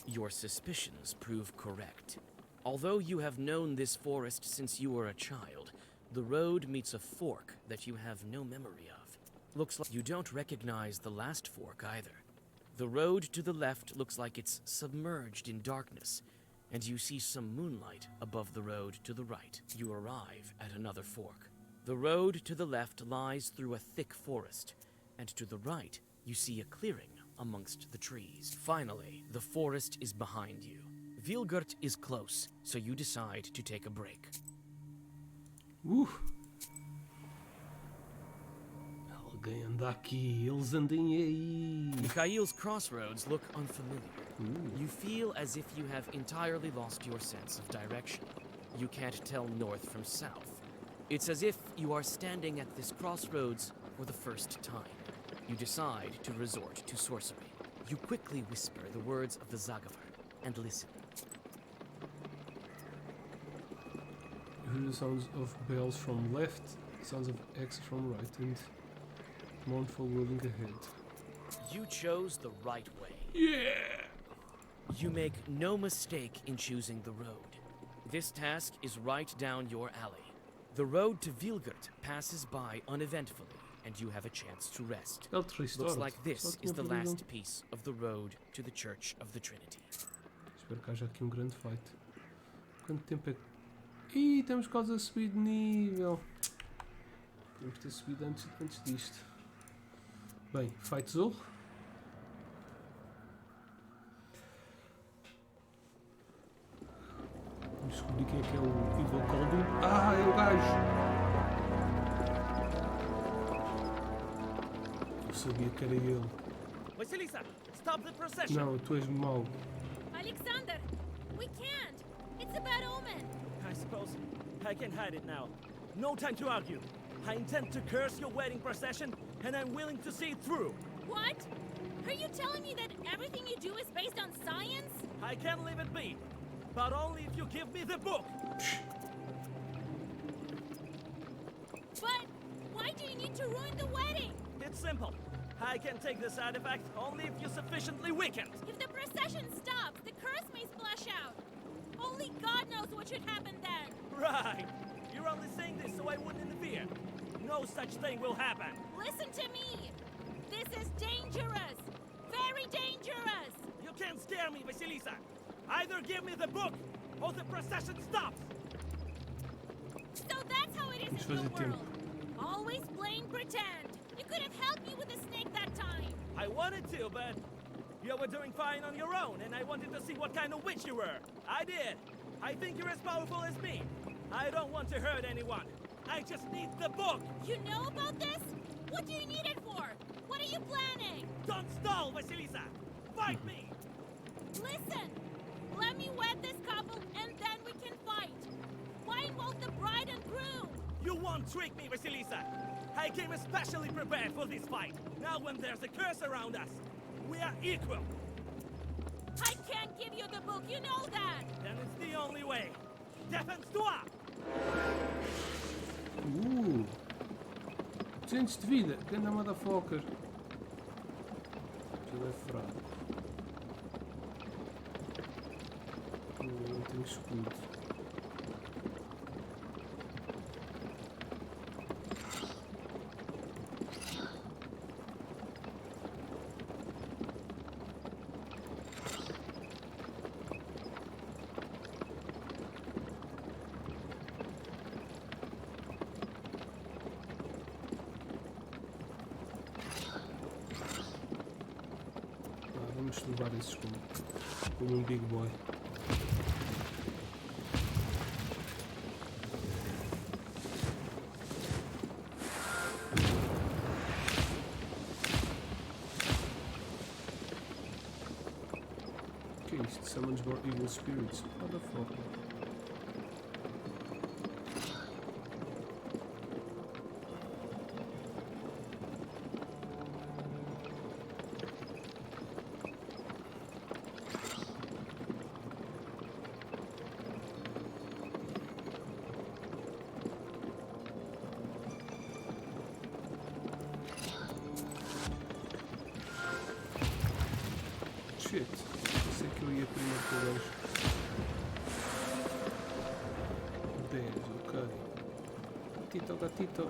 Your suspicions prove correct. Although you have known this forest since you were a child, the road meets a fork that you have no memory of. Looks like you don't recognize the last fork either. The road to the left looks like it's submerged in darkness, and you see some moonlight above the road to the right. You arrive at another fork. The road to the left lies through a thick forest, and to the right you see a clearing amongst the trees. Finally, the forest is behind you. Vilgert is close, so you decide to take a break. Alguém anda aqui, eles andem aí. Mikhail's crossroads look unfamiliar. You feel as if you have entirely lost your sense of direction. You can't tell north from south. It's as if you are standing at this crossroads for the first time. You decide to resort to sorcery. You quickly whisper the words of the Zagavar and listen. You hear the sounds of bells from left, sounds of X from right, and mournful wailing ahead. You chose the right way. Yeah! You make no mistake in choosing the road. This task is right down your alley. The road to Vilgert passes by uneventfully, and you have a chance to rest. Looks like this is the last piece of the road to the Church of the Trinity. Espero que haja aqui um grande fight. Quanto tempo é que... Ih, estamos quase a subir de nível. Podemos ter subido antes disto. Bem, fight Zul. Vamos descobrir quem é o Evil Coldum. Ah, é o gajo! Eu sabia que era ele. Vasilisa, stop the procession! Não, tu és mau. Alexander, we can't. It's a bad omen. I suppose I can hide it now. No time to argue. I intend to curse your wedding procession, and I'm willing to see it through. What? Are you telling me that everything you do is based on science? I can leave it be, but only if you give me the book. But why do you need to ruin the wedding? It's simple. I can take this artifact only if you're sufficiently weakened. If the procession stops, the curse may splash out. Only God knows what should happen then. Right. You're only saying this so I wouldn't interfere. No such thing will happen. Listen to me. This is dangerous. Very dangerous. You can't scare me, Vasilisa. Either give me the book, or the procession stops. So that's how it is in your world. Always plain pretend. You could have helped me with the snake that time. I wanted to, but you were doing fine on your own, and I wanted to see what kind of witch you were. I did. I think you're as powerful as me. I don't want to hurt anyone. I just need the book. You know about this? What do you need it for? What are you planning? Don't stall, Vasilisa. Fight me. Listen. Let me wed this couple, and then we can fight. Why invoke the bride and groom? You won't trick me, Vasilisa. I came especially prepared for this fight. Now when there's a curse around us, we are equal. I can't give you the book, you know that. Then it's the only way. Defense-toi! 200 de vida, ganda motherfucker. Ele é fraco. Não tenho escudo. Vamos levar esses como um big boy. O que é isto? Summons more evil spirits. What the fuck? Shit, pensei que eu ia primeiro com o gajo. 10, ok. Gatito, gatito.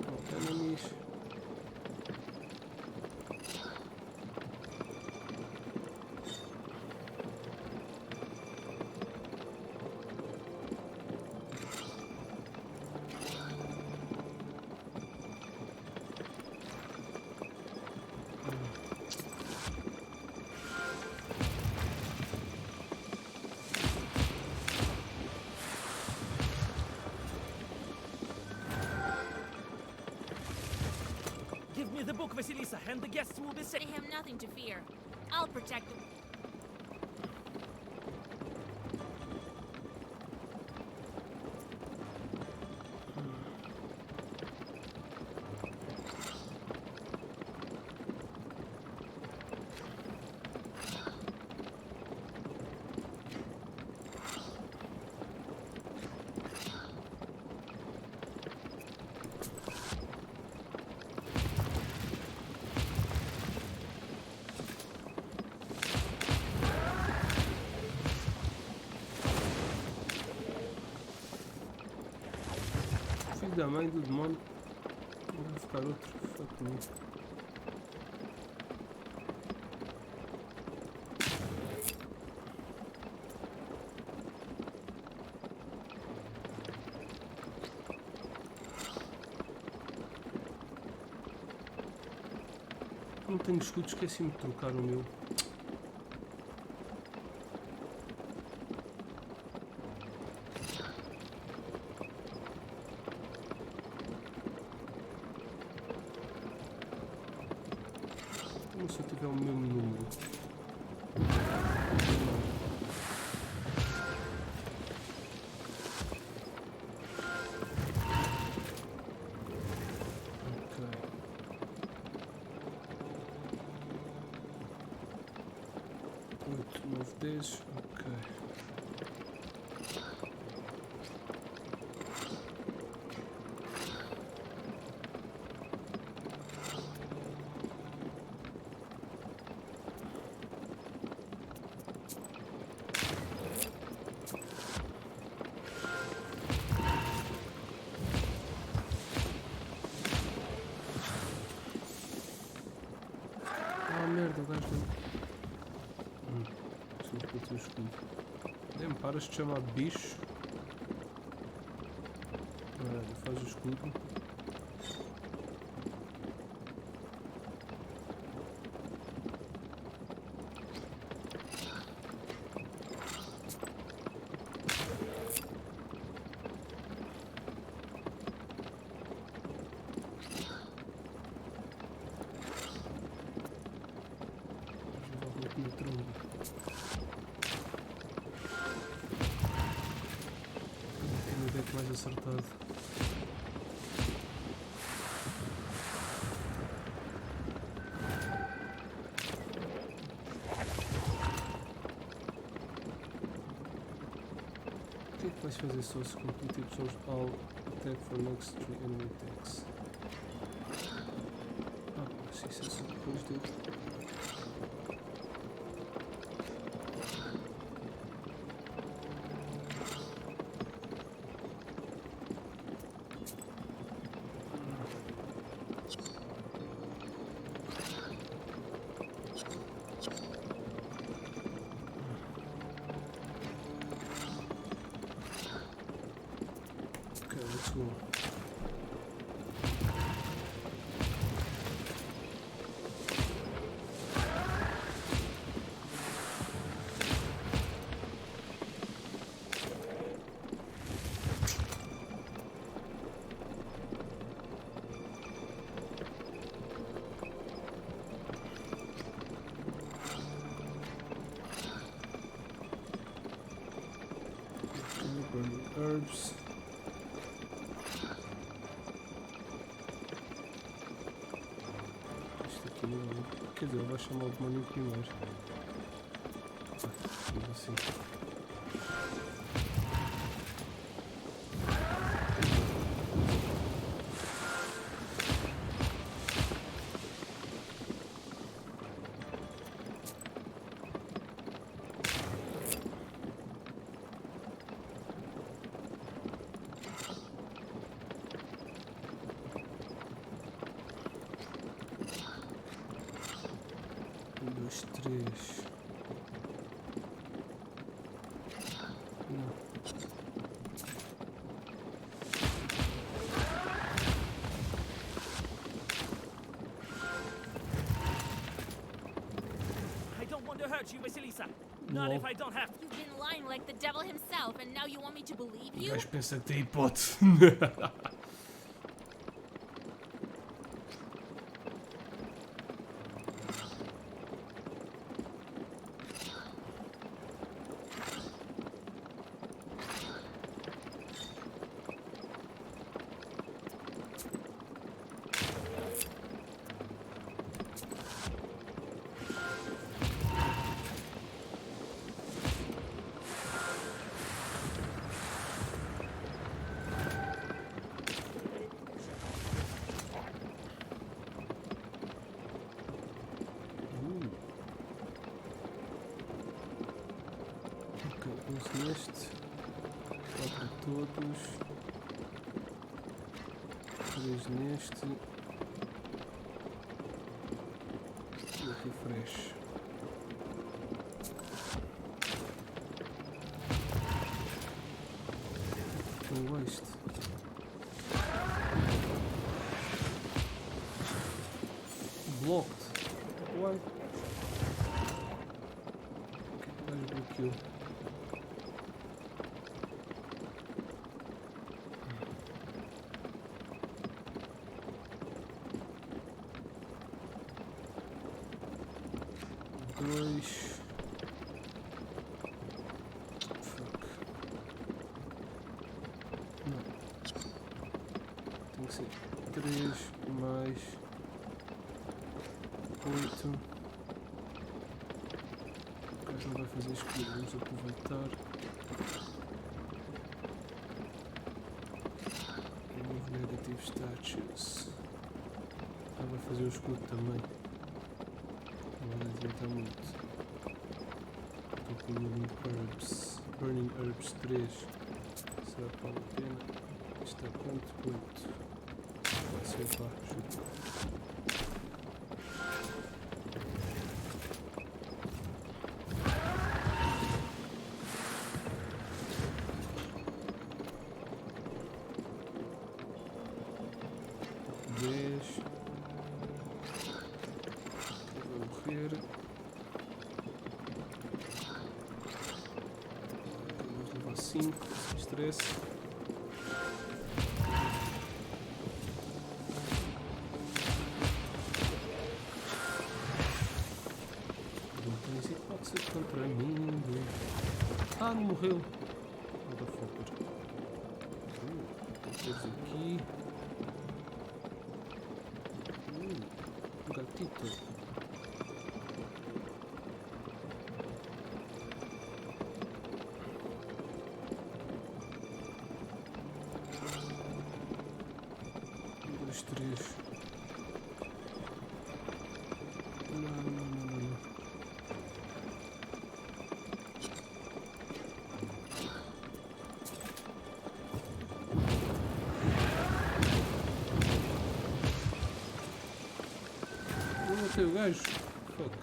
Ok, manis. the book, Vasilisa, and the guests will be safe. They have nothing to fear. I'll protect them. Filho da mãe do demônio. Vai ficar outro. Fuck me. Não tenho escudo, esqueci-me de trocar o meu. Como se eu tiver o mesmo número. Ok. 8, 9, 10. Ok. Ah, merda, o gajo não. Preciso bater o escudo. Nem paras de chamar de bicho. Olha, faz o escudo. Na tromba. Tenho o deck mais acertado. O que é que vais fazer só se complete opções all attack for next 3 enemy attacks? Ah, mas isso é só depois dele. Okay, let's go. Burning herbs. Isto aqui não. Quer dizer, vai chamar o demônio primeiro. Assim. Dois, três. Não. I don't want to hurt you, Vasilisa. Not if I don't have to. You've been lying like the devil himself, and now you want me to believe O you? gajo pensa que tem hipótese. neste. 4 a todos. 3 neste. E aqui fresh. Um waste. Blocked. Why? O que é que o gajo bloqueou? Dois. Fuck. Não. Tem que ser 3 mais 8. O gajo não vai fazer escudo, vamos aproveitar. Remove negative statues. Ah, vai fazer o escudo também. Não vai adiantar muito. Estou com Healing Herbs. Burning Herbs 3. Será que vale a pena? Isto é quanto? 8. Pode ser, pá, chuta. Vamos levar 5, sem stress. Então isso pode ser contra mim. Ah, não morreu. Motherfucker. Todos aqui. Um gatito. Três. Não. Eu matei o gajo. Fuck.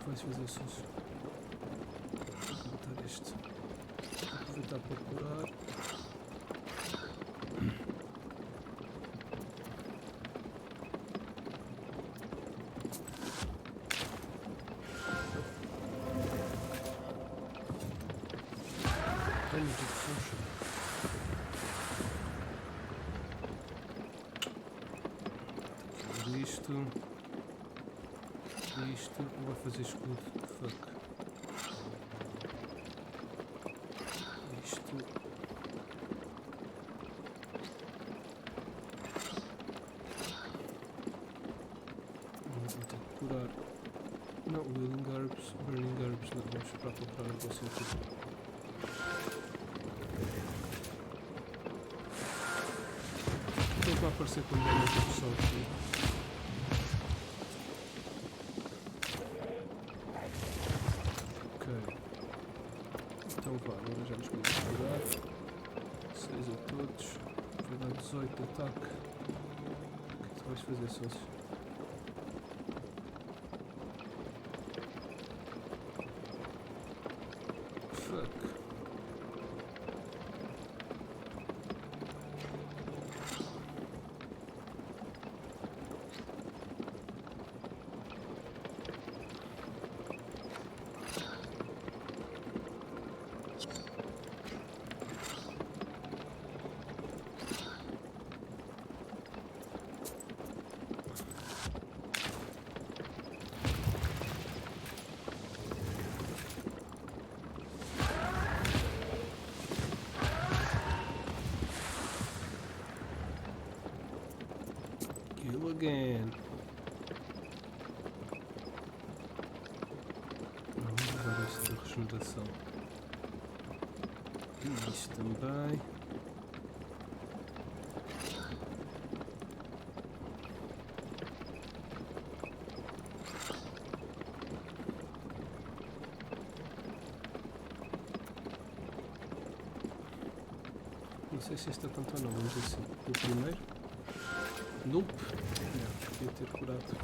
Vais fazer sócio. Vou botar este. Vou aproveitar para curar. Energy Potion. Isto. Isto não vai fazer escudo. Fuck. Isto. Vou ter que curar. Não, Healing Herbs, Burning Herbs. Não, vamos esperar para curar o próximo turno. Então vai aparecer quando der uma opção aqui. Então vá, agora já nos podemos curar. 6 a todos. Vai dar 18 de ataque. O que é que tu vais fazer, sócio? Fuck. Kill again. Observação. E isto também. Não sei se este é tanto ou não, vamos ver assim. O primeiro. Nope. Não, devia ter curado.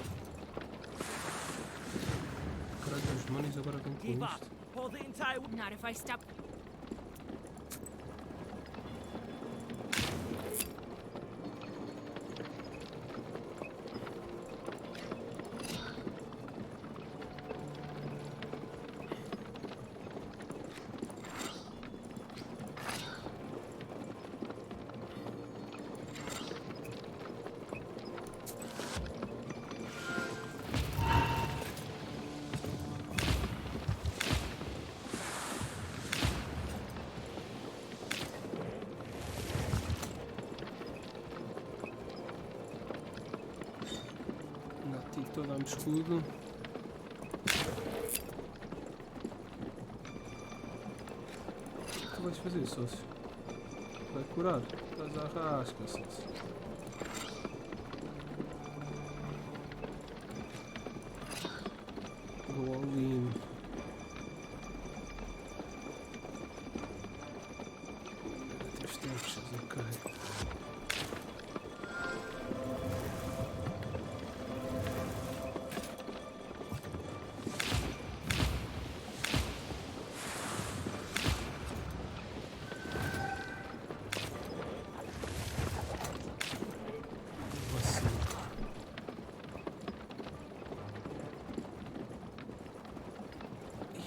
Caralho, os demónios agora vêm com isto. Not if I stop. Estou a dar-me escudo. O que tu vais fazer, sócio? Vai curar? Estás à rasca, sócio. Go all in. Negative steps, ok.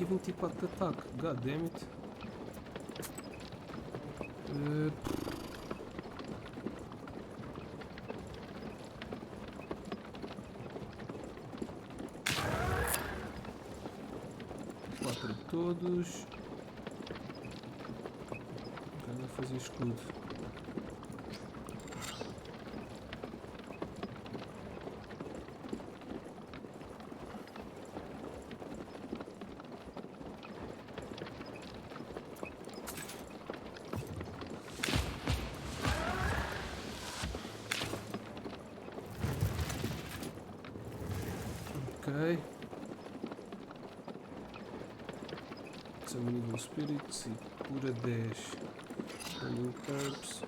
E 24 de ataque, god damn it. Quatro de todos. Vai fazer escudo. Ok. Summon Evil Spirits e cura 10. Running Curbs.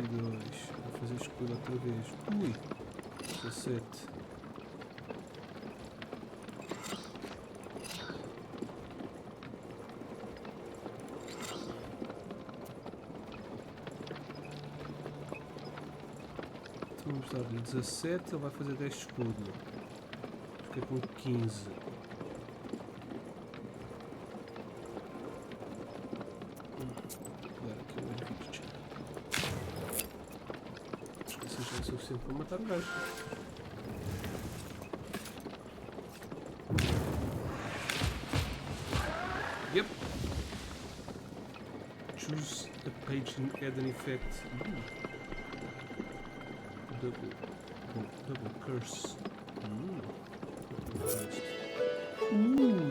Vou fazer escudo outra vez. Ui! 17. Então vamos dar-lhe 17, ele vai fazer 10 de escudo. Fica com 15. É suficiente para matar o gajo. Yep. Choose a page and add an effect. Double curse.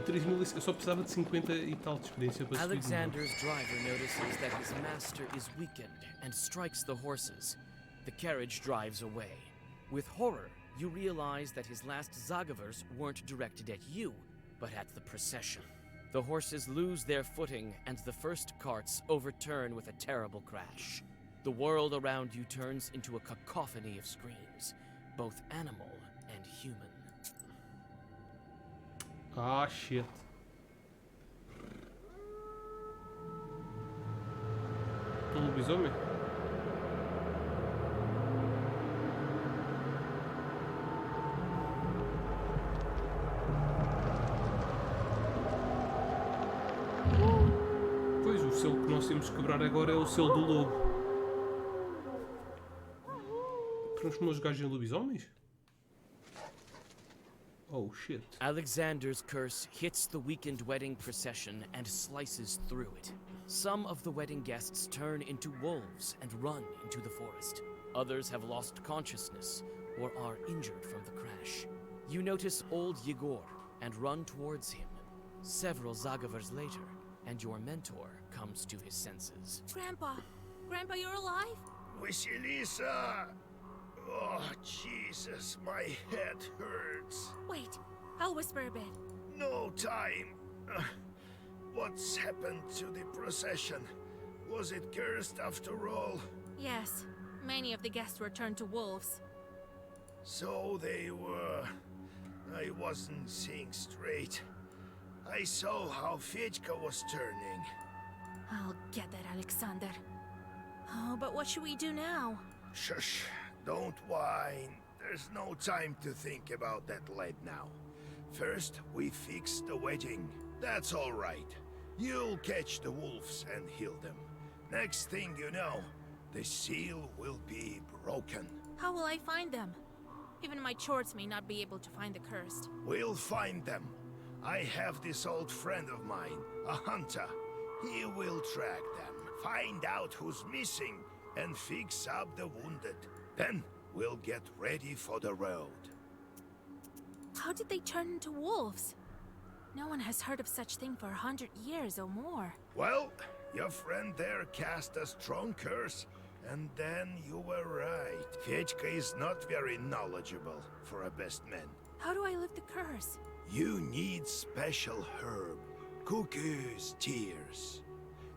3000. Eu só precisava de 50 e tal de experiência para subir. Alexander's driver notices that his master is weakened and strikes the horses. The carriage drives away. With horror, you realize that his last Zagavers weren't directed at you, but at the procession. The horses lose their footing, and the first carts overturn with a terrible crash. The world around you turns into a cacophony of screams, both animal and human. Ah, shit. Um lobisomem? Pois, o selo que nós temos que quebrar agora é o selo do lobo. transformou os gajos em lobisomens? Oh shit. Alexander's curse hits the weakened wedding procession and slices through it. Some of the wedding guests turn into wolves and run into the forest. Others have lost consciousness or are injured from the crash. You notice old Yegor and run towards him. Several Zagavers later, and your mentor comes to his senses. Grandpa! Grandpa, you're alive? Vasilisa! Oh, Jesus, my head hurts. Wait, I'll whisper a bit. No time. What's happened to the procession? Was it cursed after all? Yes, many of the guests were turned to wolves. So they were. I wasn't seeing straight. I saw how Fedka was turning. I'll get that, Alexander. Oh, but what should we do now? Shush, don't whine. There's no time to think about that lad now. First, we fix the wedding. That's all right. You'll catch the wolves and heal them. Next thing you know, the seal will be broken. How will I find them? Even my chores may not be able to find the cursed. We'll find them. I have this old friend of mine, a hunter. He will track them, find out who's missing, and fix up the wounded. Then we'll get ready for the road. How did they turn into wolves? No one has heard of such thing for 100 years or more. Well, your friend there cast a strong curse, and then you were right. Fedka is not very knowledgeable for a best man. How do I lift the curse? You need special herb, cuckoo's tears.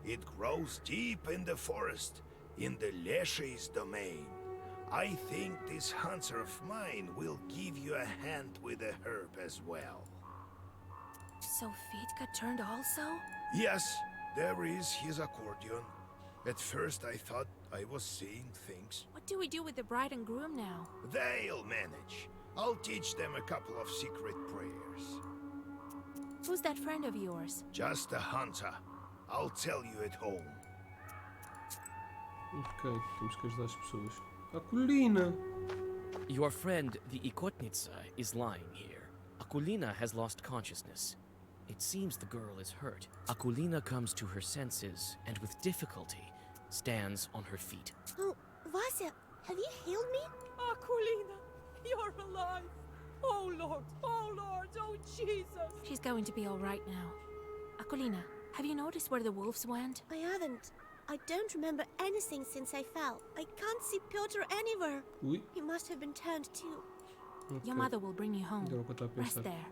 It grows deep in the forest, in the Leshy's domain. I think this hunter of mine will give you a hand with the herb as well. So Fedka turned also? Yes, there is his accordion. At first I thought I was seeing things. What do we do with the bride and groom now? They'll manage. I'll teach them a couple of secret prayers. Who's that friend of yours? Just a hunter. I'll tell you at home. Ok, temos que ajudar as pessoas. Akulina! Your friend, the Ikotnitsa, is lying here. Akulina has lost consciousness. It seems the girl is hurt. Akulina comes to her senses and with difficulty stands on her feet. Oh, Vasya, have you healed me? Akulina, you're alive. Oh Lord, oh Jesus. She's going to be all right now. Akulina, have you noticed where the wolves went? I haven't. I don't remember anything since I fell. I can't see Piotr anywhere. Ui. He must have been turned too. Okay. Your mother will bring you home. Era o que eu estava a Rest pensar. there.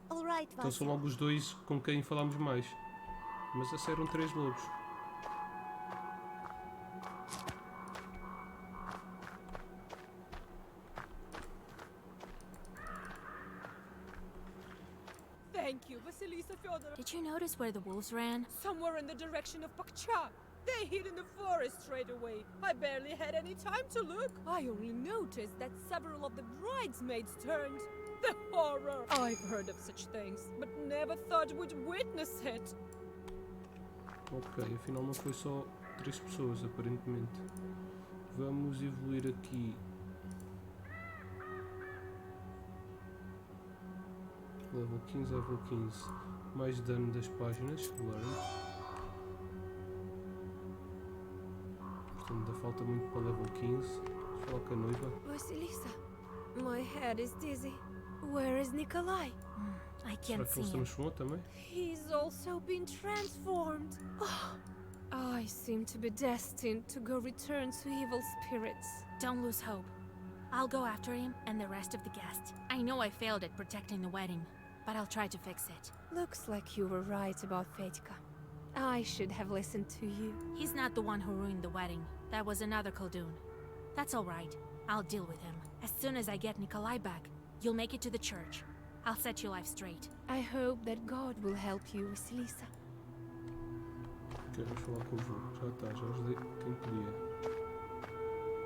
All right, Então são Vasya. logo os dois com quem falámos mais. Mas esse eram 3 lobos. Thank you, Vasilisa Fyodorovna. Did you notice where the wolves ran? Somewhere in the direction of Pakcha. They hid in the forest straight away. I barely had any time to look. I only noticed that several of the bridesmaids turned. The horror! I've heard of such things, but never thought would witness it. Ok, afinal não foi só 3 pessoas, aparentemente. Vamos evoluir aqui. Level 15, level 15. Mais dano das páginas. Learn. Portanto, ainda falta muito para level 15. Vamos falar com a noiva. Vasilisa, my head is dizzy. Where is Nikolai? I Será can't que see ele se him. transformou também? He's also been transformed. Oh, I seem to be destined to go return to evil spirits. Don't lose hope. I'll go after him and the rest of the guests. I know I failed at protecting the wedding, but I'll try to fix it. Looks like you were right about Fedka. I should have listened to you. He's not the one who ruined the wedding. That was another Khaldun. That's all right. I'll deal with him. As soon as I get Nikolai back, you'll make it to the church. I'll set your life straight. I hope that God will help you, Vasilisa. Ok, vamos falar com o vô. Já está, já ajudei quem podia.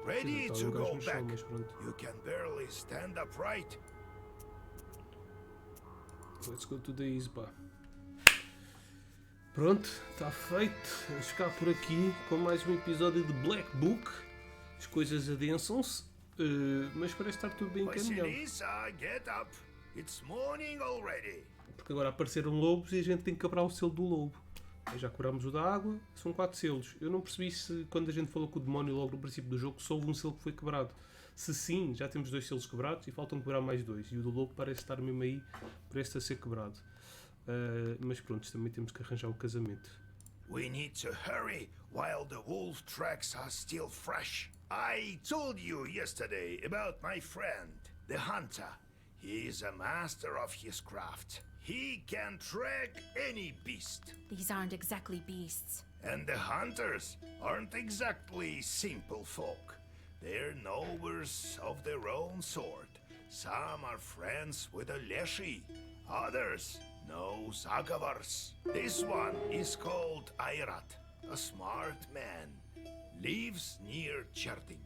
Ready Está to um gajo go no chão, back. mas pronto. You can barely stand upright. Let's go to the Isba. Pronto, está feito. Vamos ficar por aqui com mais um episódio de Black Book. As coisas adensam-se. Mas parece estar tudo bem encaminhado. Vasilisa, get up. It's morning already. Porque agora apareceram lobos e a gente tem que quebrar o selo do lobo. Já quebrámos o da água, são 4 selos. Eu não percebi se quando a gente falou com o demónio logo no princípio do jogo, só houve um selo que foi quebrado. Se sim, já temos 2 selos quebrados e faltam quebrar mais 2. E o do lobo parece estar mesmo aí, parece a ser quebrado. Mas pronto, também temos que arranjar o casamento. We need to hurry while the wolf tracks are still fresh. I told you yesterday about my friend, the hunter. He is a master of his craft. He can track any beast. These aren't exactly beasts. And the hunters aren't exactly simple folk. They're knowers of their own sort. Some are friends with a Leshy, others know Zagavars. This one is called Airat, a smart man. Lives near Cherding.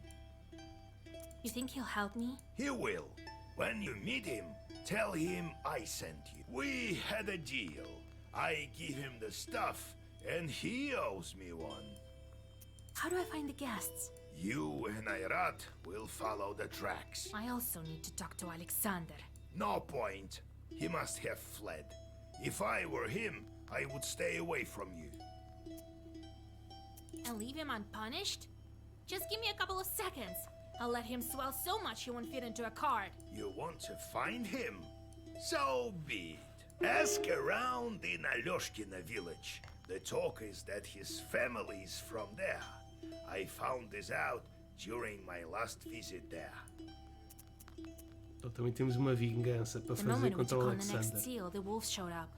You think he'll help me? He will. When you meet him, tell him I sent you. We had a deal. I give him the stuff, and he owes me one. How do I find the guests? You and Airat will follow the tracks. I also need to talk to Alexander. No point. He must have fled. If I were him, I would stay away from you. And leave him unpunished? Just give me a couple of seconds. I'll let him swell so much he won't fit into a card. You want to find him? So be it. Ask around in Alyoshkina village. The talk is that his family is from there. I found this out during my last visit there. Então também temos uma vingança para The fazer moment we contra took o on the next Alexander. seal, the wolves showed up.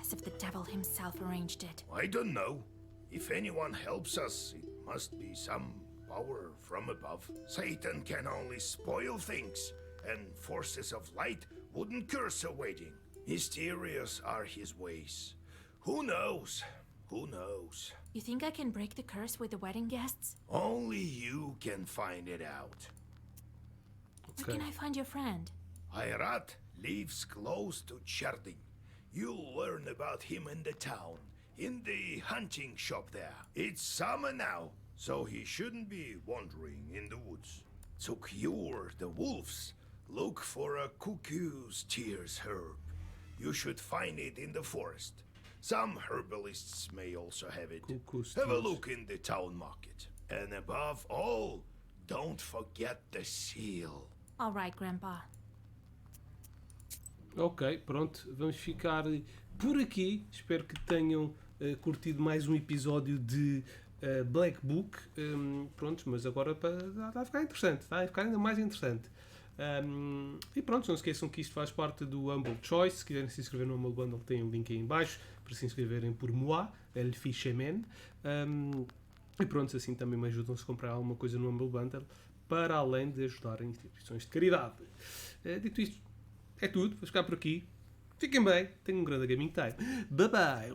As if the devil himself arranged it. I don't know. If anyone helps us, it must be some power from above. Satan can only spoil things, and forces of light wouldn't curse a wedding. Mysterious are his ways. Who knows? Who knows? You think I can break the curse with the wedding guests? Only you can find it out. Where can I find your friend? Airat lives close to Cherding. You'll learn about him in the town, in the hunting shop there. It's summer now, so he shouldn't be wandering in the woods. To cure the wolves, look for a cuckoo's tears herb. You should find it in the forest. Some herbalists may also have it. Have a look in the town market. And above all, don't forget the seal. All right, Grandpa. Ok, pronto, vamos ficar por aqui. Espero que tenham curtido mais um episódio de Black Book. Pronto, mas agora está a ficar interessante, está a ficar ainda mais interessante. E pronto, não se esqueçam que isto faz parte do Humble Choice. Se quiserem se inscrever no Humble Bundle, tem um link aí em baixo para se inscreverem por moi, El Fisherman. E pronto, assim também me ajudam-se a comprar alguma coisa no Humble Bundle, para além de ajudarem instituições de caridade. Dito isto, é tudo. Vou ficar por aqui. Fiquem bem. Tenham um grande gaming time. Bye bye.